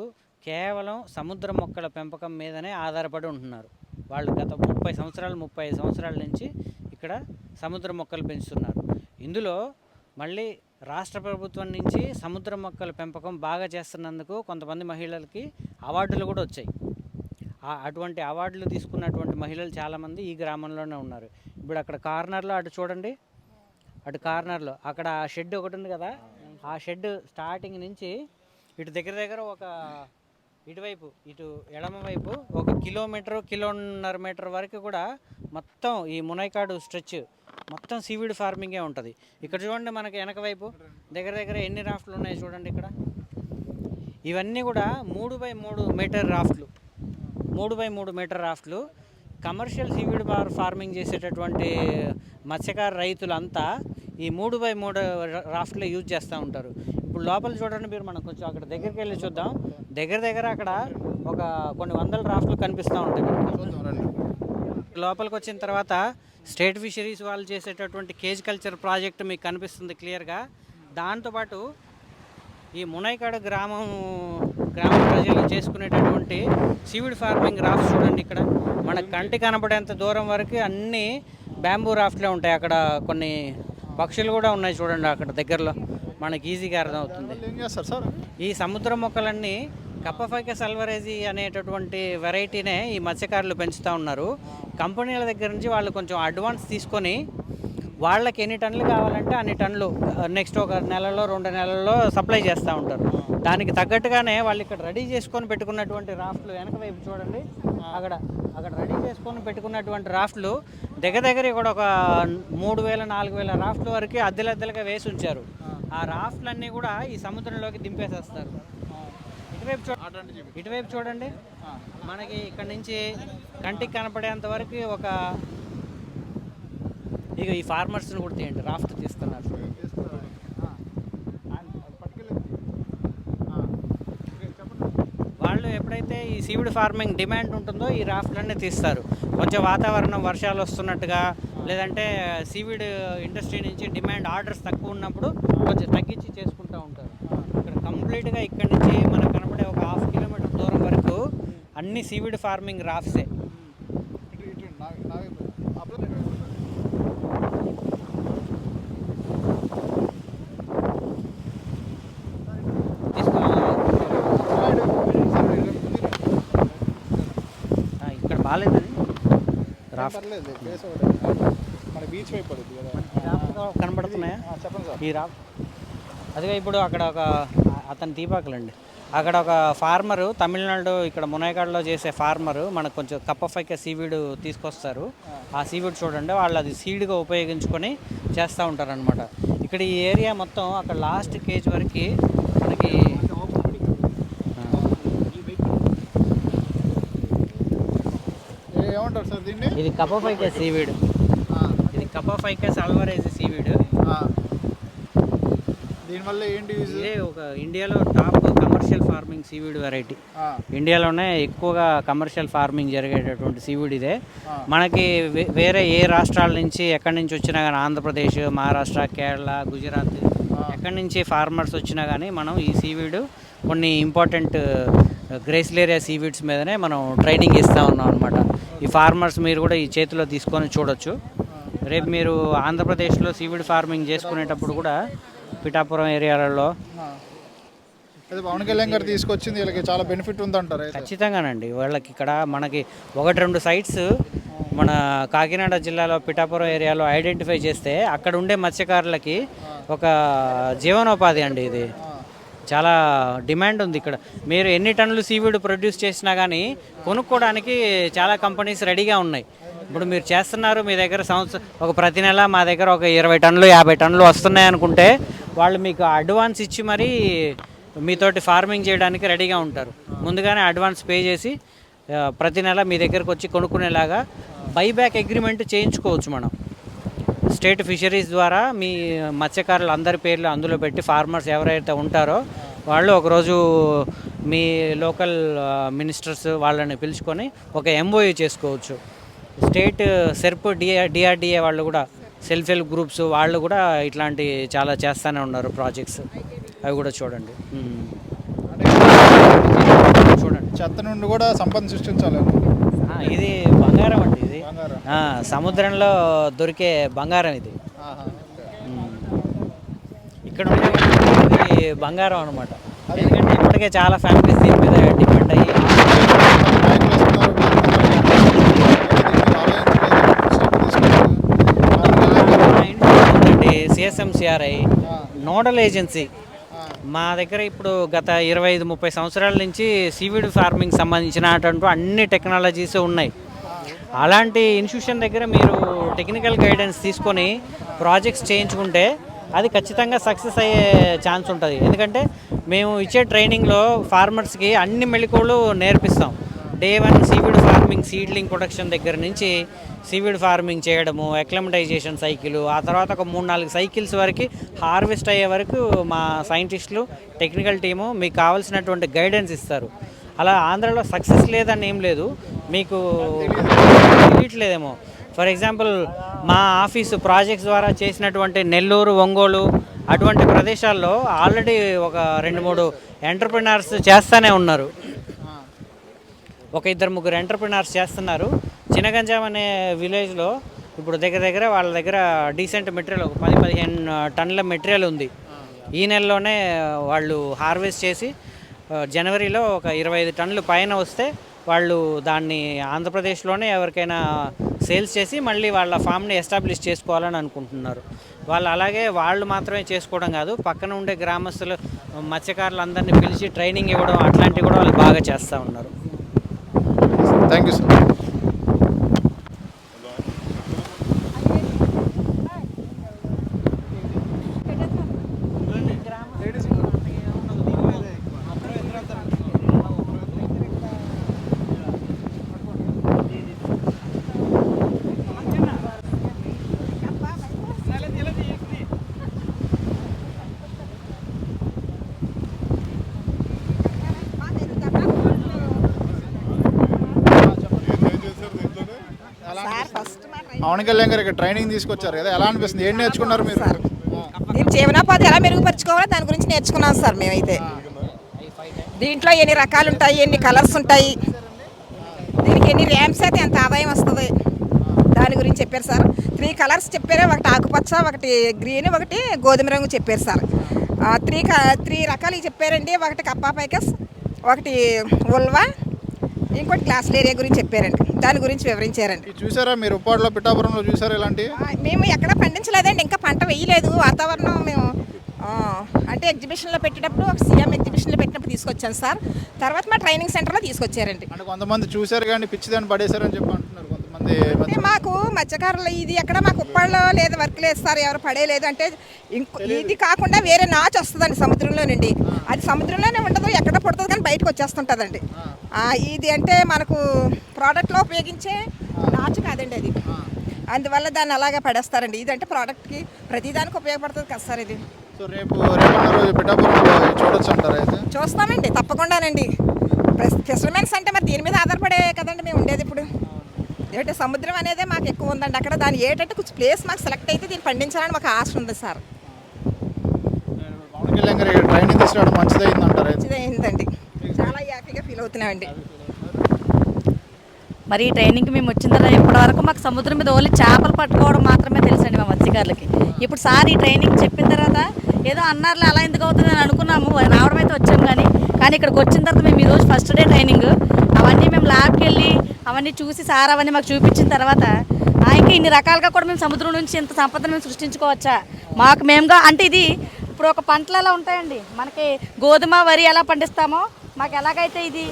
కేవలం సముద్ర మొక్కల పెంపకం మీదనే ఆధారపడి ఉంటున్నారు. వాళ్ళు గత 35 సంవత్సరాల నుంచి ఇక్కడ సముద్ర మొక్కలు పెంచుతున్నారు. ఇందులో మళ్ళీ రాష్ట్ర ప్రభుత్వం నుంచి సముద్ర మొక్కల పెంపకం బాగా చేస్తున్నందుకు కొంతమంది మహిళలకి అవార్డులు కూడా వచ్చాయి. అటువంటి అవార్డులు తీసుకున్నటువంటి మహిళలు చాలామంది ఈ గ్రామంలోనే ఉన్నారు. ఇప్పుడు అక్కడ కార్నర్లో అటు చూడండి, అటు కార్నర్లో అక్కడ ఆ షెడ్ ఒకటి ఉంది కదా, ఆ షెడ్ స్టార్టింగ్ నుంచి ఇటు దగ్గర దగ్గర ఒక ఇటువైపు ఇటు ఎడమ వైపు 1 కిలోమీటర్ 1.5 మీటర్ వరకు కూడా మొత్తం ఈ మునైకాడు స్ట్రెచ్ మొత్తం సీవీడ్ ఫార్మింగే ఉంటుంది. ఇక్కడ చూడండి, మనకి వెనక వైపు దగ్గర దగ్గర ఎన్ని రాఫ్ట్లు ఉన్నాయి చూడండి. ఇక్కడ ఇవన్నీ కూడా 3x3 మీటర్ రాఫ్ట్లు. 3x3 మీటర్ రాఫ్ట్లు. కమర్షియల్ సీవీడ్ ఫార్మింగ్ చేసేటటువంటి మత్స్యకార రైతులంతా ఈ 3x3 రాఫ్ట్లే యూజ్ చేస్తూ ఉంటారు. ఇప్పుడు లోపల చూడండి మీరు, మనం కొంచెం అక్కడ దగ్గరికి వెళ్ళి చూద్దాం. దగ్గర దగ్గర అక్కడ ఒక కొన్ని వందల రాఫ్ట్లు కనిపిస్తూ ఉంటాయి. లోపలికి వచ్చిన తర్వాత స్టేట్ ఫిషరీస్ వాళ్ళు చేసేటటువంటి కేజ్ కల్చర్ ప్రాజెక్ట్ మీకు కనిపిస్తుంది క్లియర్గా. దాంతోపాటు ఈ మునైకాడు గ్రామ ప్రజలు చేసుకునేటటువంటి సీవీడ్ ఫార్మింగ్ రాఫ్ట్స్ చూడండి. ఇక్కడ మన కంటి కనపడేంత దూరం వరకు అన్నీ బ్యాంబూ రాఫ్ట్లే ఉంటాయి. అక్కడ కొన్ని పక్షులు కూడా ఉన్నాయి చూడండి అక్కడ దగ్గరలో, మనకి ఈజీగా అర్థమవుతుంది. ఈ సముద్ర మొక్కలన్నీ కప్పఫైకస్ అల్వరేజీ అనేటటువంటి వెరైటీనే ఈ మత్స్యకారులు పెంచుతూ ఉన్నారు. కంపెనీల దగ్గర నుంచి వాళ్ళు కొంచెం అడ్వాన్స్ తీసుకొని వాళ్ళకి ఎన్ని టన్నులు కావాలంటే అన్ని టన్నులు నెక్స్ట్ ఒక నెలలో 2 నెలల్లో సప్లై చేస్తూ ఉంటారు. దానికి తగ్గట్టుగానే వాళ్ళు ఇక్కడ రెడీ చేసుకొని పెట్టుకున్నటువంటి రాఫ్ట్లు వెనక వైపు చూడండి, అక్కడ రెడీ చేసుకొని పెట్టుకున్నటువంటి రాఫ్ట్లు దగ్గర దగ్గర కూడా ఒక 3000-4000 రాఫ్ట్ల వరకు అద్దెలుగా వేసి ఉంచారు. ఆ రాఫ్ట్లన్నీ కూడా ఈ సముద్రంలోకి దింపేసేస్తారు. ఇటువైపు చూడండి, మనకి ఇక్కడ నుంచి కంటికి కనపడేంత వరకు ఒక ఇక ఈ ఫార్మర్స్ని కూడా తీయండి, రాఫ్ట్ తీస్తున్నారు. వాళ్ళు ఎప్పుడైతే ఈ సీవిడ్ ఫార్మింగ్ డిమాండ్ ఉంటుందో ఈ రాఫ్ట్లన్నీ తీస్తారు. కొంచెం వాతావరణం వర్షాలు వస్తున్నట్టుగా లేదంటే సీవిడ్ ఇండస్ట్రీ నుంచి డిమాండ్ ఆర్డర్స్ తక్కువ ఉన్నప్పుడు కొంచెం తగ్గించి చేసుకుంటూ ఉంటారు. ఇక్కడ కంప్లీట్గా ఇక్కడ నుంచి మనకు కనపడే ఒక 1/2 కిలోమీటర్ దూరం వరకు అన్ని సీవిడ్ ఫార్మింగ్ రాఫ్ట్సే. ఇక్కడ బాగాలేదని కనబడుతున్నాయా ఈ రాఫ్ట్? అదిగా ఇప్పుడు అక్కడ ఒక అతని దీపాకులండి, అక్కడ ఒక ఫార్మరు తమిళనాడు ఇక్కడ మునైకాడులో చేసే ఫార్మరు మనకు కొంచెం కప్పఫైక సీవీడ్ తీసుకొస్తారు. ఆ సీవీడ్ చూడండి, వాళ్ళు అది సీడ్గా ఉపయోగించుకొని చేస్తూ ఉంటారనమాట. ఇక్కడ ఈ ఏరియా మొత్తం అక్కడ లాస్ట్ కేజ్ వరకు మనకి
ఏమంటారు సార్ దీన్ని?
ఇది కప్పఫైకస్ సీవీడ్. ఇది కప్పఫైకస్ అల్వరేజ్ సీవీడ్.
దీనివల్ల ఏంటి యూజ్?
ఇదే ఒక ఇండియాలో top commercial farming seaweed variety. ఇండియాలోనే ఎక్కువగా కమర్షియల్ ఫార్మింగ్ జరిగేటటువంటి సీవీడ్ ఇదే. మనకి వేరే ఏ రాష్ట్రాల నుంచి ఎక్కడి నుంచి వచ్చినా కానీ, ఆంధ్రప్రదేశ్, మహారాష్ట్ర, కేరళ, గుజరాత్ ఎక్కడి నుంచి ఫార్మర్స్ వచ్చినా కానీ మనం ఈ సీవీడ్ కొన్ని ఇంపార్టెంట్ గ్రేసిలేరియా సీవీడ్స్ మీదనే మనం ట్రైనింగ్ ఇస్తూ ఉన్నాం అనమాట. ఈ ఫార్మర్స్ మీరు కూడా ఈ చేతిలో తీసుకొని చూడొచ్చు. రేపు మీరు ఆంధ్రప్రదేశ్లో సీవీడ్ ఫార్మింగ్ చేసుకునేటప్పుడు కూడా పిఠాపురం ఏరియాలలో
పవన్ కళ్యాణ్ గారు తీసుకొచ్చింది వీళ్ళకి చాలా బెనిఫిట్ ఉందంటారు.
ఖచ్చితంగానండి. వాళ్ళకి ఇక్కడ మనకి 1-2 సైట్స్ మన కాకినాడ జిల్లాలో పిఠాపురం ఏరియాలో ఐడెంటిఫై చేస్తే అక్కడ ఉండే మత్స్యకారులకి ఒక జీవనోపాధి అండి. ఇది చాలా డిమాండ్ ఉంది ఇక్కడ. మీరు ఎన్ని టన్నులు సీవీడ్ ప్రొడ్యూస్ చేసినా కానీ కొనుక్కోవడానికి చాలా కంపెనీస్ రెడీగా ఉన్నాయి. ఇప్పుడు మీరు చేస్తున్నారు, మీ దగ్గర ఒక ప్రతి నెల మా దగ్గర ఒక 20 టన్నులు 50 టన్నులు వస్తున్నాయి అనుకుంటే వాళ్ళు మీకు అడ్వాన్స్ ఇచ్చి మరీ మీతోటి ఫార్మింగ్ చేయడానికి రెడీగా ఉంటారు. ముందుగానే అడ్వాన్స్ పే చేసి ప్రతి నెల మీ దగ్గరకు వచ్చి కొనుక్కునేలాగా బైబ్యాక్ అగ్రిమెంట్ చేయించుకోవచ్చు మనం. స్టేట్ ఫిషరీస్ ద్వారా మీ మత్స్యకారులు అందరి పేర్లు అందులో పెట్టి ఫార్మర్స్ ఎవరైతే ఉంటారో వాళ్ళు ఒకరోజు మీ లోకల్ మినిస్టర్స్ వాళ్ళని పిలుచుకొని ఒక ఎంఓయూ చేసుకోవచ్చు. స్టేట్ సెర్ప్ డిఆర్డిఏ వాళ్ళు కూడా సెల్ఫ్ హెల్ప్ గ్రూప్స్ వాళ్ళు కూడా ఇట్లాంటి చాలా చేస్తూనే ఉన్నారు ప్రాజెక్ట్స్. అవి కూడా చూడండి.
చూడండి, చెత్త నుండి కూడా సంపద సృష్టించాలి.
ఇది బంగారం అండి. ఇది సముద్రంలో దొరికే బంగారం. ఇది ఇక్కడ ఉండేది బంగారం అనమాట. ఎందుకంటే ఇప్పటికే చాలా ఫ్యామిలీస్ దీని మీద డిపెండ్ అయ్యి సిఎస్ఎంసిఆర్ఐ నోడల్ ఏజెన్సీ మా దగ్గర ఇప్పుడు గత 25-30 సంవత్సరాల నుంచి సీవీడ్ ఫార్మింగ్ సంబంధించినటువంటి అన్ని టెక్నాలజీస్ ఉన్నాయి. అలాంటి ఇన్స్టిట్యూషన్ దగ్గర మీరు టెక్నికల్ గైడెన్స్ తీసుకొని ప్రాజెక్ట్స్ చేయించుకుంటే అది ఖచ్చితంగా సక్సెస్ అయ్యే ఛాన్స్ ఉంటుంది. ఎందుకంటే మేము ఇచ్చే ట్రైనింగ్లో ఫార్మర్స్కి అన్ని మెళకువలు నేర్పిస్తాం. Day 1 seaweed farming seedling production దగ్గర నుంచి సీవీడ్ ఫార్మింగ్ చేయడము, అక్లమటైజేషన్ సైకిల్, ఆ తర్వాత ఒక 3-4 సైకిల్స్ వరకు హార్వెస్ట్ అయ్యే వరకు మా సైంటిస్టులు టెక్నికల్ టీము మీకు కావాల్సినటువంటి గైడెన్స్ ఇస్తారు. అలా ఆంధ్రాలో సక్సెస్ లేదని ఏం లేదు, మీకు తెలియట్లేదేమో. ఫర్ ఎగ్జాంపుల్ మా ఆఫీసు ప్రాజెక్ట్స్ ద్వారా చేసినటువంటి నెల్లూరు, ఒంగోలు అటువంటి ప్రదేశాల్లో ఆల్రెడీ ఒక 2-3 ఎంటర్ప్రినర్స్ చేస్తూనే ఉన్నారు. ఒక 2-3 ఎంటర్ప్రినర్స్ చేస్తున్నారు. చినగంజాం అనే విలేజ్లో ఇప్పుడు దగ్గర వాళ్ళ దగ్గర డీసెంట్ మెటీరియల్ ఒక 10-15 టన్నుల మెటీరియల్ ఉంది. ఈ నెలలోనే వాళ్ళు హార్వెస్ట్ చేసి జనవరిలో ఒక 25 టన్నులు పైన వస్తే వాళ్ళు దాన్ని ఆంధ్రప్రదేశ్లోనే ఎవరికైనా సేల్స్ చేసి మళ్ళీ వాళ్ళ ఫామ్ని ఎస్టాబ్లిష్ చేసుకోవాలని అనుకుంటున్నారు. వాళ్ళు అలాగే వాళ్ళు మాత్రమే చేసుకోవడం కాదు, పక్కన ఉండే గ్రామస్తులు మత్స్యకారులందరినీ పిలిచి ట్రైనింగ్ ఇవ్వడం అట్లాంటివి కూడా వాళ్ళు బాగా చేస్తూ ఉన్నారు.
Thank you sir. Pavan Kalyan garu ఇక్కడ ట్రైనింగ్ తీసుకొచ్చారు కదా, ఎలా అనిపిస్తుంది? ఏం నేర్చుకున్నారు మీరు?
దీని జీవనోపాధి ఎలా మెరుగుపరుచుకోవాలో దాని గురించి నేర్చుకున్నాం సార్ మేమైతే. దీంట్లో ఎన్ని రకాలు ఉంటాయి, ఎన్ని కలర్స్ ఉంటాయి, దీనికి ఎన్ని ర్యాంప్స్ అయితే ఎంత ఆదాయం వస్తుంది దాని గురించి చెప్పారు సార్. 3 కలర్స్ చెప్పారు, ఒకటి ఆకుపచ్చ, ఒకటి గ్రీన్, ఒకటి గోధుమ రంగు చెప్పారు సార్. 3 రకాలు చెప్పారండి. ఒకటి కప్పా పైకస్, ఒకటి ఉల్వా, ఇంకోటి గ్లాస్ ఏరియా గురించి చెప్పారండి. దాని గురించి వివరించారండి.
చూసారా మీరు ఉప్పాడలో, పిఠాపురంలో చూసారా ఇలాంటి?
మేము ఎక్కడ పండించలేదండి, ఇంకా పంట వేయలేదు. వాతావరణం మేము అంటే ఎగ్జిబిషన్లో పెట్టేటప్పుడు ఒక సీఎం ఎగ్జిబిషన్లో పెట్టినప్పుడు తీసుకొచ్చాను సార్. తర్వాత మా ట్రైనింగ్ సెంటర్లో తీసుకొచ్చారండి.
అంటే కొంతమంది చూసారు కానీ పిచ్చిదాన్ని పడేశారని చెప్పి అంటున్నారు కొంతమంది.
అంటే మాకు మత్స్యకారులు ఇది ఎక్కడ మాకు ఉప్పాడలో లేదు, వర్క్ లేదు సార్, ఎవరు పడేయలేదు. అంటే ఇది కాకుండా వేరే నాచు వస్తుందండి సముద్రంలో నుండి. అది సముద్రంలోనే ఉండదు, ఎక్కడ పుడుతుంది కానీ బయటకు వచ్చేస్తుంటుందండి. ఇది అంటే మనకు ప్రోడక్ట్లో ఉపయోగించే నాచు కాదండి అది. అందువల్ల దాన్ని అలాగే పడేస్తారండి. ఇదంటే ప్రోడక్ట్కి ప్రతిదానికి ఉపయోగపడుతుంది కదా సార్ ఇది.
సో రేపు పిఠాపురంలో చూడొచ్చు అంటారా? అయితే
చూస్తామండి తప్పకుండానండి. ఫిషర్మెన్స్ అంటే మరి దీని మీద ఆధారపడే కదండి మేము ఉండేది. ఇప్పుడు ఏంటంటే సముద్రం అనేదే మాకు ఎక్కువ ఉందండి అక్కడ. దాని ఏంటంటే కొంచెం ప్లేస్ మాకు సెలెక్ట్ అయితే దీన్ని పండించాలని మాకు ఆశ ఉంది సార్.
పవన్ కళ్యాణ్ గారు ట్రైనింగ్ తీసుకోవడం మంచిదైంది అంటారా?
మంచిదైందండి, చాలా హ్యాపీగా ఫీల్ అవుతున్నామండి.
మరి ఈ ట్రైనింగ్కి మేము వచ్చిన తర్వాత ఇప్పటివరకు మాకు సముద్రం మీద ఓన్లీ చేపలు పట్టుకోవడం మాత్రమే తెలుసండి మా మత్స్యకారులకి. ఇప్పుడు సార్ ఈ ట్రైనింగ్ చెప్పిన తర్వాత ఏదో అన్నారులే అలా ఎందుకు అవుతుంది అని అనుకున్నాము, రావడం అయితే వచ్చాము. కానీ ఇక్కడికి వచ్చిన తర్వాత మేము ఈరోజు ఫస్ట్ డే ట్రైనింగ్ అవన్నీ మేము ల్యాబ్కి వెళ్ళి అవన్నీ చూసి సార్ అవన్నీ మాకు చూపించిన తర్వాత ఇంకా ఇన్ని రకాలుగా కూడా మేము సముద్రం నుంచి ఇంత సంపదను మేము సృష్టించుకోవచ్చా మాకు మేముగా. అంటే ఇది ఇప్పుడు ఒక పంటలు ఎలా ఉంటాయండి, మనకి గోధుమ వరి ఎలా పండిస్తామో మాకు ఎలాగైతే ఇది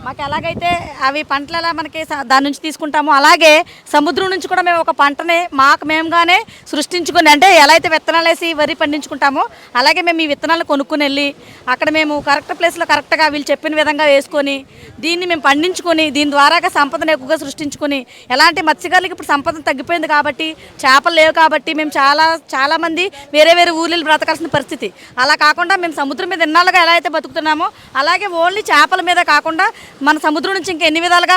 మాకు ఎలాగైతే అవి పంటలు ఎలా మనకి దాని నుంచి తీసుకుంటామో అలాగే సముద్రం నుంచి కూడా మేము ఒక పంటని మాకు మేముగానే సృష్టించుకొని, అంటే ఎలా అయితే విత్తనాలు వేసి వరి పండించుకుంటామో అలాగే మేము ఈ విత్తనాలు కొనుక్కుని వెళ్ళి అక్కడ మేము కరెక్ట్ ప్లేస్లో కరెక్ట్గా వీళ్ళు చెప్పిన విధంగా వేసుకొని దీన్ని మేము పండించుకొని దీని ద్వారాగా సంపదను ఎక్కువగా సృష్టించుకొని, ఎలాంటి మత్స్యకారులకు ఇప్పుడు సంపద తగ్గిపోయింది కాబట్టి చేపలు లేవు కాబట్టి మేము చాలామంది వేరే వేరే ఊర్లు బ్రతకాల్సిన పరిస్థితి. అలా కాకుండా మేము సముద్రం మీద ఎన్నాళ్ళుగా ఎలా అయితే బతుకుతున్నామో అలాగే ఓన్లీ చేపల మీద కాకుండా మన సముద్రం నుంచి ఇంకా ఎన్ని విధాలుగా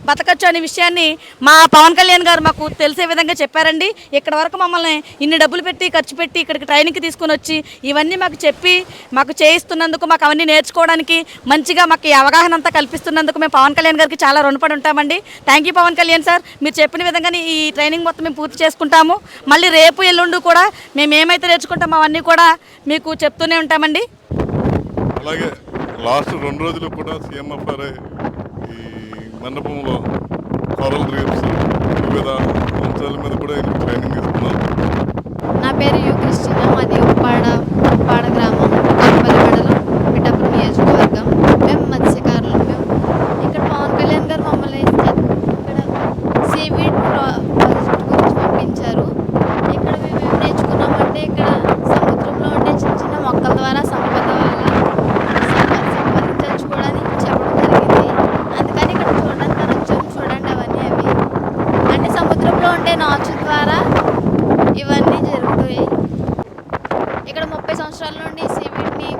బతకచ్చు అనే విషయాన్ని మా పవన్ కళ్యాణ్ గారు మాకు తెలిసే విధంగా చెప్పారండి. ఇక్కడ వరకు మమ్మల్ని ఇన్ని డబ్బులు పెట్టి ఖర్చు పెట్టి ఇక్కడికి ట్రైనింగ్కి తీసుకొని వచ్చి ఇవన్నీ మాకు చెప్పి మాకు చేయిస్తున్నందుకు, మాకు అవన్నీ నేర్చుకోవడానికి మంచిగా మాకు ఈ అవగాహన అంతా కల్పిస్తున్నందుకు మేము పవన్ కళ్యాణ్ గారికి చాలా రుణపడి ఉంటామండి. Thank you Pavan Kalyan sir. మీరు చెప్పిన విధంగానే ఈ ట్రైనింగ్ మొత్తం మేము పూర్తి చేసుకుంటాము. మళ్ళీ రేపు ఎల్లుండి కూడా మేము ఏమైతే నేర్చుకుంటామో అవన్నీ కూడా మీకు చెప్తూనే ఉంటామండి.
అలాగే లాస్ట్ 2 రోజులు కూడా సీఎంఎఫ్ఆర్ఐ ఈ మండపంలో కోరల్ రీఫ్స్ వివిధ అంశాల మీద కూడా ట్రైనింగ్ ఇస్తున్నారు.
నా పేరు యు క్రిస్టినా, మాది ఉప్పాడ గ్రామం, కొత్తపల్లి మండలం, పిఠాపురం నియోజకవర్గం. మేము మత్స్యకారులు. మేము ఇక్కడ పవన్ కళ్యాణ్ గారు మమ్మల్ని ఇక్కడ సీవీడ్ ప్రాజెక్ట్ గురించి పంపించారు. ఇక్కడ మేము ఏం నేర్చుకున్నామంటే ఇక్కడ సముద్రంలో ఉండే చిన్న చిన్న మొక్కల ద్వారా సంపద వల్ల సంపాదించుకోవడానికి చెప్పడం జరిగింది. అందుకని ఇక్కడ చూడడానికి మనం చూడండి అవన్నీ అవి అంటే సముద్రంలో ఉండే నాచు ద్వారా ఇవన్నీ జరుగుతాయి. ఇక్కడ 30 సంవత్సరాల నుండి సీవీడ్ని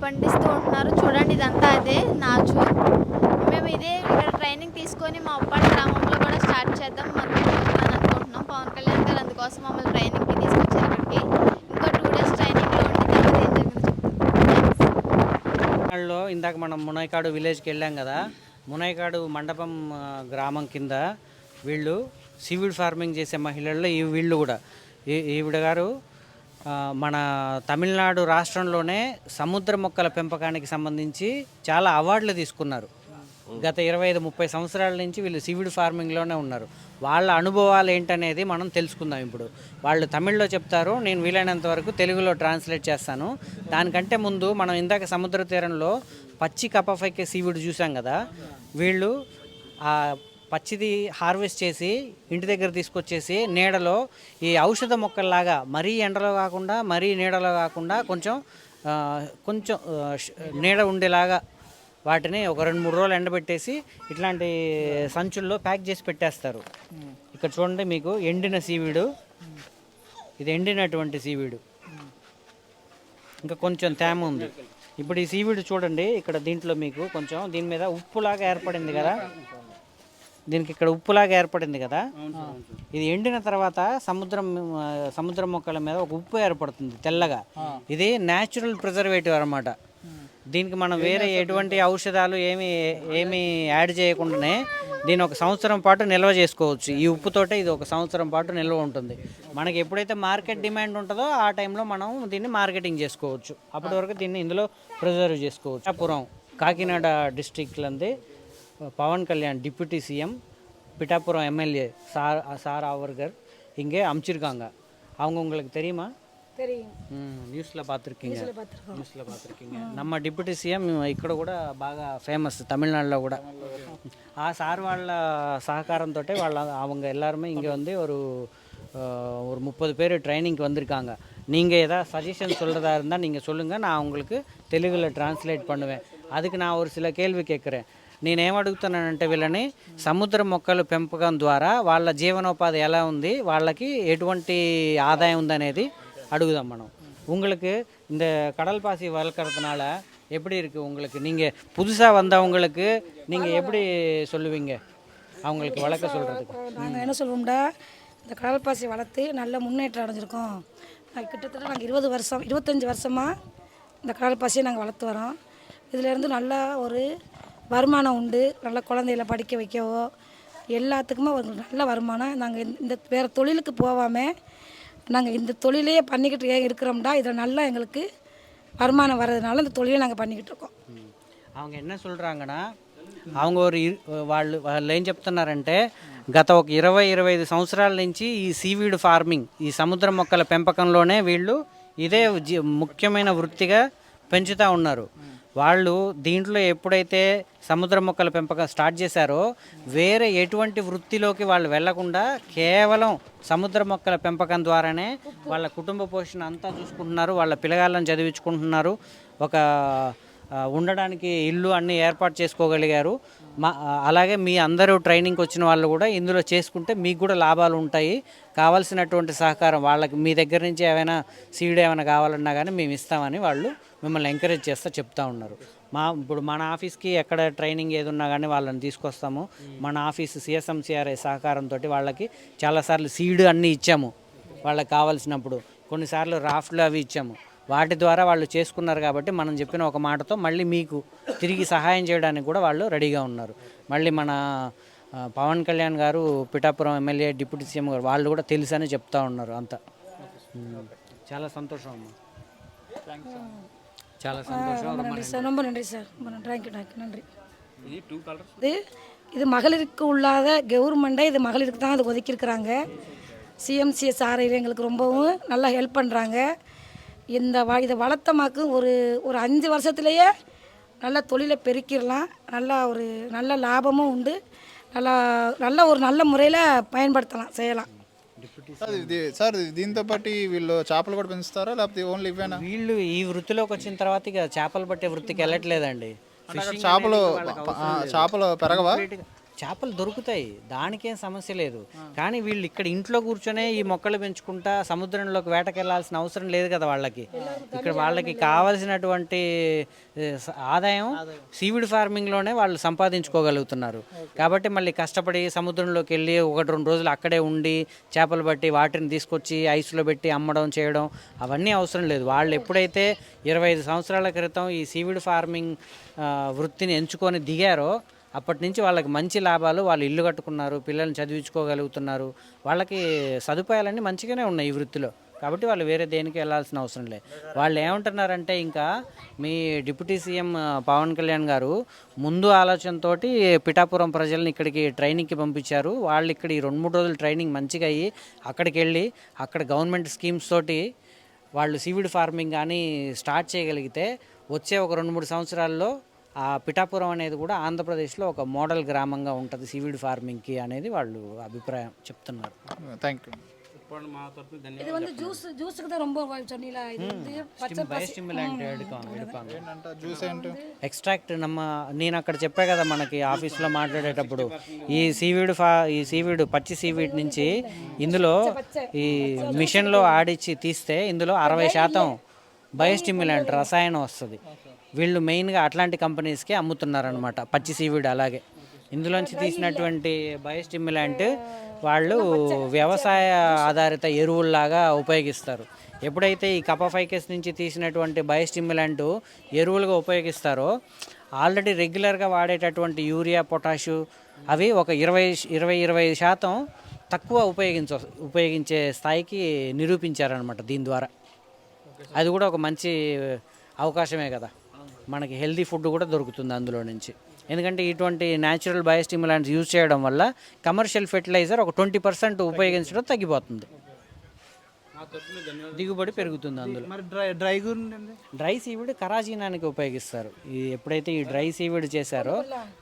పండిస్తూ ఉంటున్నారు. చూడండి ఇదంతా అదే నాచు. మేము ఇదే ఇక్కడ ట్రైనింగ్ తీసుకొని మా ఉప్పాడ గ్రామంలో కూడా స్టార్ట్ చేద్దాం అనుకుంటున్నాం. పవన్ కళ్యాణ్ గారు అందుకోసం మమ్మల్ని ట్రైనింగ్కి తీసుకొచ్చారు ఇక్కడికి. ఇంకో 2 డేస్ ట్రైనింగ్లో ఉండి తర్వాత ఏం జరిగిందో
ఇందాక మనం మునైకాడు విలేజ్కి వెళ్ళాం కదా, మునైకాడు మండపం గ్రామం కింద వీళ్ళు సీవీడ్ ఫార్మింగ్ చేసే మహిళల్లో వీళ్ళు కూడా ఈవిడ గారు మన తమిళనాడు రాష్ట్రంలోనే సముద్ర మొక్కల పెంపకానికి సంబంధించి చాలా అవార్డులు తీసుకున్నారు. గత 25-30 సంవత్సరాల నుంచి వీళ్ళు సీవీడ్ ఫార్మింగ్లోనే ఉన్నారు. వాళ్ళ అనుభవాలు ఏంటనేది మనం తెలుసుకుందాం. ఇప్పుడు వాళ్ళు తమిళ్లో చెప్తారు, నేను వీలైనంత వరకు తెలుగులో ట్రాన్స్లేట్ చేస్తాను. దానికంటే ముందు మనం ఇందాక సముద్ర తీరంలో పచ్చి కప్పఫైకే సీవీడ్ చూసాం కదా, వీళ్ళు ఆ పచ్చిది హార్వెస్ట్ చేసి ఇంటి దగ్గర తీసుకొచ్చేసి నీడలో ఈ ఔషధ మొక్కల్లాగా మరీ ఎండలో కాకుండా మరీ నీడలో కాకుండా కొంచెం నీడ ఉండేలాగా వాటిని ఒక 2-3 రోజులు ఎండబెట్టేసి ఇట్లాంటి సంచుల్లో ప్యాక్ చేసి పెట్టేస్తారు. ఇక్కడ చూడండి, మీకు ఎండిన సీవీడు, ఇది ఎండినటువంటి సీవీడు, ఇంకా కొంచెం తేమ ఉంది. ఇప్పుడు ఈ సీవీడు చూడండి, ఇక్కడ దీంట్లో మీకు కొంచెం దీని మీద ఉప్పులాగా ఏర్పడింది కదా, దీనికి ఇక్కడ ఉప్పులాగా ఏర్పడింది కదా, ఇది ఎండిన తర్వాత సముద్ర మొక్కల మీద ఒక ఉప్పు ఏర్పడుతుంది తెల్లగా. ఇది న్యాచురల్ ప్రిజర్వేటివ్ అన్నమాట. దీనికి మనం వేరే ఎటువంటి ఔషధాలు ఏమి యాడ్ చేయకుండానే దీన్ని 1 సంవత్సరం పాటు నిల్వ చేసుకోవచ్చు. ఈ ఉప్పుతోటే ఇది 1 సంవత్సరం పాటు నిల్వ ఉంటుంది. మనకి ఎప్పుడైతే మార్కెట్ డిమాండ్ ఉంటుందో ఆ టైంలో మనం దీన్ని మార్కెటింగ్ చేసుకోవచ్చు. అప్పటి వరకు దీన్ని ఇందులో ప్రిజర్వ్ చేసుకోవచ్చు. పిఠాపురం కాకినాడ డిస్ట్రిక్ట్లంది Pawan Kalyan deputy CM, Pithapuram MLA sir அவர்கள் இங்கே அமைச்சிருக்காங்க. அவங்க உங்களுக்கு தெரியுமா?
தெரியும்.
நியூஸில் பார்த்துருக்கீங்க. நம்ம డిప్యూటీ సీఎం ఇక్కడ కూడా బాగా ఫేమస్ తమిళనాడులో కూడా. ఆ సార్ వాళ్ళ సహకారంతో அவங்க எல்லாருமே இங்கே வந்து ஒரு 30 பேர் ட்ரைனிங்க்கு வந்திருக்காங்க. நீங்கள் ஏதாவது சஜஷன் சொல்கிறதா இருந்தால் நீங்கள் சொல்லுங்கள், நான் உங்களுக்கு தெலுங்கில் ட்ரான்ஸ்லேட் பண்ணுவேன். அதுக்கு நான் ஒரு சில கேள்வி கேட்குறேன். నేనేమడుగుతున్నానంటే వీళ్ళని సముద్ర మొక్కల పెంపకం ద్వారా వాళ్ళ జీవనోపాధి ఎలా ఉంది, వాళ్ళకి ఎటువంటి ఆదాయం ఉందనేది అడుగుదాం మనం. உங்களுக்கு இந்த கடல் பாசி வளர்க்குறதுனால எப்படி இருக்குது உங்களுக்கு? நீங்கள் புதுசாக வந்தவங்களுக்கு நீங்கள் எப்படி சொல்லுவீங்க அவங்களுக்கு வளர்க்க சொல்கிறதுக்கு?
நாங்கள் என்ன சொல்லுவோம்டா, இந்த கடல் பாசி வளர்த்து நல்ல முன்னேற்றம் அடைஞ்சிருக்கோம். கிட்டத்தட்ட நாங்கள் 25 வருஷமாக இந்த கடல் பாசியை நாங்கள் வளர்த்து வரோம். இதிலேருந்து நல்லா ஒரு வருமானம் உண்டு. நல்ல குழந்தைகளை படிக்க வைக்கவோ எல்லாத்துக்குமே ஒரு நல்ல வருமானம். நாங்கள் இந்த வேறு தொழிலுக்கு போகாமல் நாங்கள் இந்த தொழிலே பண்ணிக்கிட்டு இருக்கிறோம்டா. இதில் நல்லா எங்களுக்கு வருமானம் வர்றதுனால இந்த தொழிலை நாங்கள் பண்ணிக்கிட்டு இருக்கோம்.
அவங்க என்ன சொல்கிறாங்கன்னா, அவங்க వాళ్ళు ఏం చెప్తున్నారంటే గత ఒక 20-25 సంవత్సరాల నుంచి ఈ సీవీడ్ ఫార్మింగ్, ఈ సముద్ర మొక్కల పెంపకంలోనే వీళ్ళు ఇదే ముఖ్యమైన వృత్తిగా పెంచుతూ ఉన్నారు. వాళ్ళు దీంట్లో ఎప్పుడైతే సముద్ర మొక్కల పెంపకం స్టార్ట్ చేశారో వేరే ఎటువంటి వృత్తిలోకి వాళ్ళు వెళ్లకుండా కేవలం సముద్ర మొక్కల పెంపకం ద్వారానే వాళ్ళ కుటుంబ పోషణ అంతా చూసుకుంటున్నారు, వాళ్ళ పిల్లగాళ్ళని చదివించుకుంటున్నారు, ఒక ఉండడానికి ఇల్లు అన్నీ ఏర్పాటు చేసుకోగలిగారు. అలాగే మీ అందరూ ట్రైనింగ్కి వచ్చిన వాళ్ళు కూడా ఇందులో చేసుకుంటే మీకు కూడా లాభాలు ఉంటాయి. కావాల్సినటువంటి సహకారం వాళ్ళకి మీ దగ్గర నుంచి ఏమైనా సీడ్ ఏమైనా కావాలన్నా కానీ మేము ఇస్తామని వాళ్ళు మిమ్మల్ని ఎంకరేజ్ చేస్తూ చెప్తా ఉన్నారు. ఇప్పుడు మన ఆఫీస్కి ఎక్కడ ట్రైనింగ్ ఏది ఉన్నా కానీ వాళ్ళని తీసుకొస్తాము. మన ఆఫీస్ CSMCRI సహకారంతో వాళ్ళకి చాలాసార్లు సీడ్ అన్నీ ఇచ్చాము. వాళ్ళకి కావాల్సినప్పుడు కొన్నిసార్లు రాఫ్ట్లు అవి ఇచ్చాము. వాటి ద్వారా వాళ్ళు చేసుకున్నారు కాబట్టి మనం చెప్పిన ఒక మాటతో మళ్ళీ మీకు తిరిగి సహాయం చేయడానికి కూడా వాళ్ళు రెడీగా ఉన్నారు. మళ్ళీ మన పవన్ కళ్యాణ్ గారు, పిఠాపురం ఎమ్మెల్యే, డిప్యూటీ సీఎం గారు వాళ్ళు కూడా తెలుసని చెప్తా ఉన్నారు. అంతా చాలా సంతోషం అమ్మా, చాలా సంతోషం.
ரொம்ப நன்றி சார், தேங்க்யூ நன்றி. இது மகளிருக்கு உள்ளாத கவர்மெண்ட்டை இது மகளிருக்கு தான் அது ஒதுக்கியிருக்கிறாங்க. CMCSRI எங்களுக்கு ரொம்பவும் நல்லா ஹெல்ப் பண்ணுறாங்க. இதை வளர்த்தமாக்கு ஒரு 5 வருஷத்துலேயே நல்ல தொழிலை பெருக்கிடலாம். நல்ல லாபமும் உண்டு. நல்ல முறையில் பயன்படுத்தலாம், செய்யலாம்.
సార్ దీంతో పాటు వీళ్ళు చేపలు కూడా పెంచుతారా లేకపోతే ఓన్లీ ఇవేనా?
వీళ్ళు ఈ వృత్తిలోకి వచ్చిన తర్వాత ఇక చేపలు పట్టే వృత్తికి వెళ్ళట్లేదండి.
చేపలు పెరగవా?
చేపలు దొరుకుతాయి, దానికేం సమస్య లేదు. కానీ వీళ్ళు ఇక్కడ ఇంట్లో కూర్చొనే ఈ మొక్కలు పెంచుకుంటా సముద్రంలోకి వేటకెళ్లాల్సిన అవసరం లేదు కదా వాళ్ళకి. ఇక్కడ వాళ్ళకి కావాల్సినటువంటి ఆదాయం సీవిడ్ ఫార్మింగ్లోనే వాళ్ళు సంపాదించుకోగలుగుతున్నారు. కాబట్టి మళ్ళీ కష్టపడి సముద్రంలోకి వెళ్ళి 1-2 రోజులు అక్కడే ఉండి చేపలు పట్టి వాటిని తీసుకొచ్చి ఐస్లో పెట్టి అమ్మడం చేయడం అవన్నీ అవసరం లేదు. వాళ్ళు ఎప్పుడైతే 25 సంవత్సరాల క్రితం ఈ సీవిడ్ ఫార్మింగ్ వృత్తిని ఎంచుకొని దిగారో అప్పటి నుంచి వాళ్ళకి మంచి లాభాలు, వాళ్ళు ఇల్లు కట్టుకున్నారు, పిల్లల్ని చదివించుకోగలుగుతున్నారు, వాళ్ళకి సదుపాయాలన్నీ మంచిగానే ఉన్నాయి ఈ వృత్తిలో. కాబట్టి వాళ్ళు వేరే దేనికి వెళ్ళాల్సిన అవసరం లేదు. వాళ్ళు ఏమంటున్నారంటే ఇంకా మీ డిప్యూటీ సీఎం పవన్ కళ్యాణ్ గారు ముందు ఆలోచనతో పిఠాపురం ప్రజల్ని ఇక్కడికి ట్రైనింగ్కి పంపించారు. వాళ్ళు ఇక్కడ ఈ 2-3 రోజులు ట్రైనింగ్ మంచిగా అయ్యి అక్కడికి వెళ్ళి అక్కడ గవర్నమెంట్ స్కీమ్స్ తోటి వాళ్ళు సీవిడ్ ఫార్మింగ్ కానీ స్టార్ట్ చేయగలిగితే వచ్చే ఒక 2-3 సంవత్సరాల్లో ఆ పిఠాపురం అనేది కూడా ఆంధ్రప్రదేశ్లో ఒక మోడల్ గ్రామంగా ఉంటుంది సీవిడ్ ఫార్మింగ్కి అనేది వాళ్ళు అభిప్రాయం చెప్తున్నారు.
Thank you.
இது வந்து ஜூஸுக்கு தான் ரொம்ப சொன்னீங்களா? இது வந்து பச்சை
బయోస్టిమ్యులెంట్
జ్యూస్ ఏంటి?
ఎక్స్ట్రాక్ట్ నేను అక్కడ చెప్పా కదా మనకి ఆఫీస్లో మాట్లాడేటప్పుడు ఈ సీవీడ్ పచ్చి సీవీడ్ నుంచి ఇందులో ఈ మిషన్లో ఆడిచ్చి తీస్తే ఇందులో 60% బయోస్టిమ్యులెంట్ రసాయనం వస్తుంది. వీళ్ళు మెయిన్గా అట్లాంటి కంపెనీస్కి అమ్ముతున్నారనమాట పచ్చి సీవీడ్. అలాగే ఇందులోంచి తీసినటువంటి బయోస్టిమ్యులెంట్ వాళ్ళు వ్యవసాయ ఆధారిత ఎరువుల్లాగా ఉపయోగిస్తారు. ఎప్పుడైతే ఈ కపఫైకస్ నుంచి తీసినటువంటి బయోస్టిమ్యులెంట్ ఎరువులుగా ఉపయోగిస్తారో ఆల్రెడీ రెగ్యులర్గా వాడేటటువంటి యూరియా, పొటాషు అవి ఒక 20-25% తక్కువ ఉపయోగించే స్థాయికి నిరూపించారనమాట దీని ద్వారా. అది కూడా ఒక మంచి అవకాశమే కదా, మనకి హెల్తీ ఫుడ్ కూడా దొరుకుతుంది అందులో నుంచి. ఎందుకంటే ఇటువంటి న్యాచురల్ బయోస్టిమ్యులెంట్స్ యూజ్ చేయడం వల్ల కమర్షియల్ ఫెర్టిలైజర్ ఒక 20% ఉపయోగించడం తగ్గిపోతుంది, దిగుబడి పెరుగుతుంది అందులో. డ్రై సీవిడ్ కరాజీనానికి ఉపయోగిస్తారు. ఎప్పుడైతే ఈ డ్రై సీవిడ్ చేశారో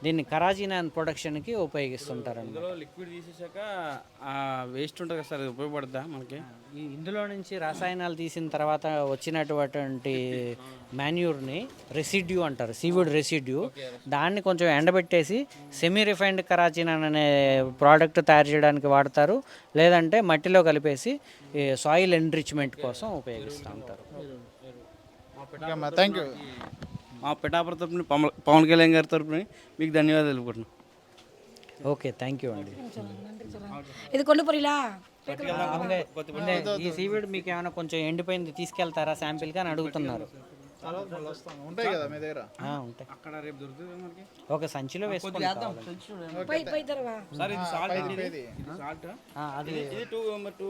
దీన్ని కరాజీనాన్ ప్రొడక్షన్కి ఉపయోగిస్తుంటారు.
లిక్విడ్ తీసేసాక వేస్ట్ ఉంటుంది కదా సార్, అది ఉపయోగపడుతుందా మనకి?
ఇందులో నుంచి రసాయనాలు తీసిన తర్వాత వచ్చినటువంటి మాన్యూర్ని రెసిడ్యూ అంటారు, సీవిడ్ రెసిడ్యూ. దాన్ని కొంచెం ఎండబెట్టేసి సెమీ రిఫైన్డ్ కరాచీనాన్ అనే ప్రోడక్ట్ తయారు చేయడానికి వాడతారు. లేదంటే మట్టిలో కలిపేసి సాయిల్ ఎన్రిచ్మెంట్ కోసం ఉపయోగిస్తూ ఉంటారు.
Thank you.
మా పిఠాపురం తరపున పవన్ కళ్యాణ్ గారి తరపున మీకు ధన్యవాదాలు తెలుపుకుంటున్నాను.
ఓకే, థ్యాంక్ యూ అండి.
ఇది కొను పోరీలా
ఈ సీవీడ్ మీకు ఏమైనా కొంచెం ఎండిపోయింది తీసుకెళ్తారా శాంపిల్గా అని అడుగుతున్నారు.
ఉంటాయి కదా మీ దగ్గర?
ఉంటాయి.
అక్కడ రేపు దొరుకుతుంది మనకి.
ఒక సంచిలో వేసుకుంటాం.
పై పై తర్వా
సార్ ఇది సాల్ట్, ఇది సాల్ట్,
అది
ఇది 2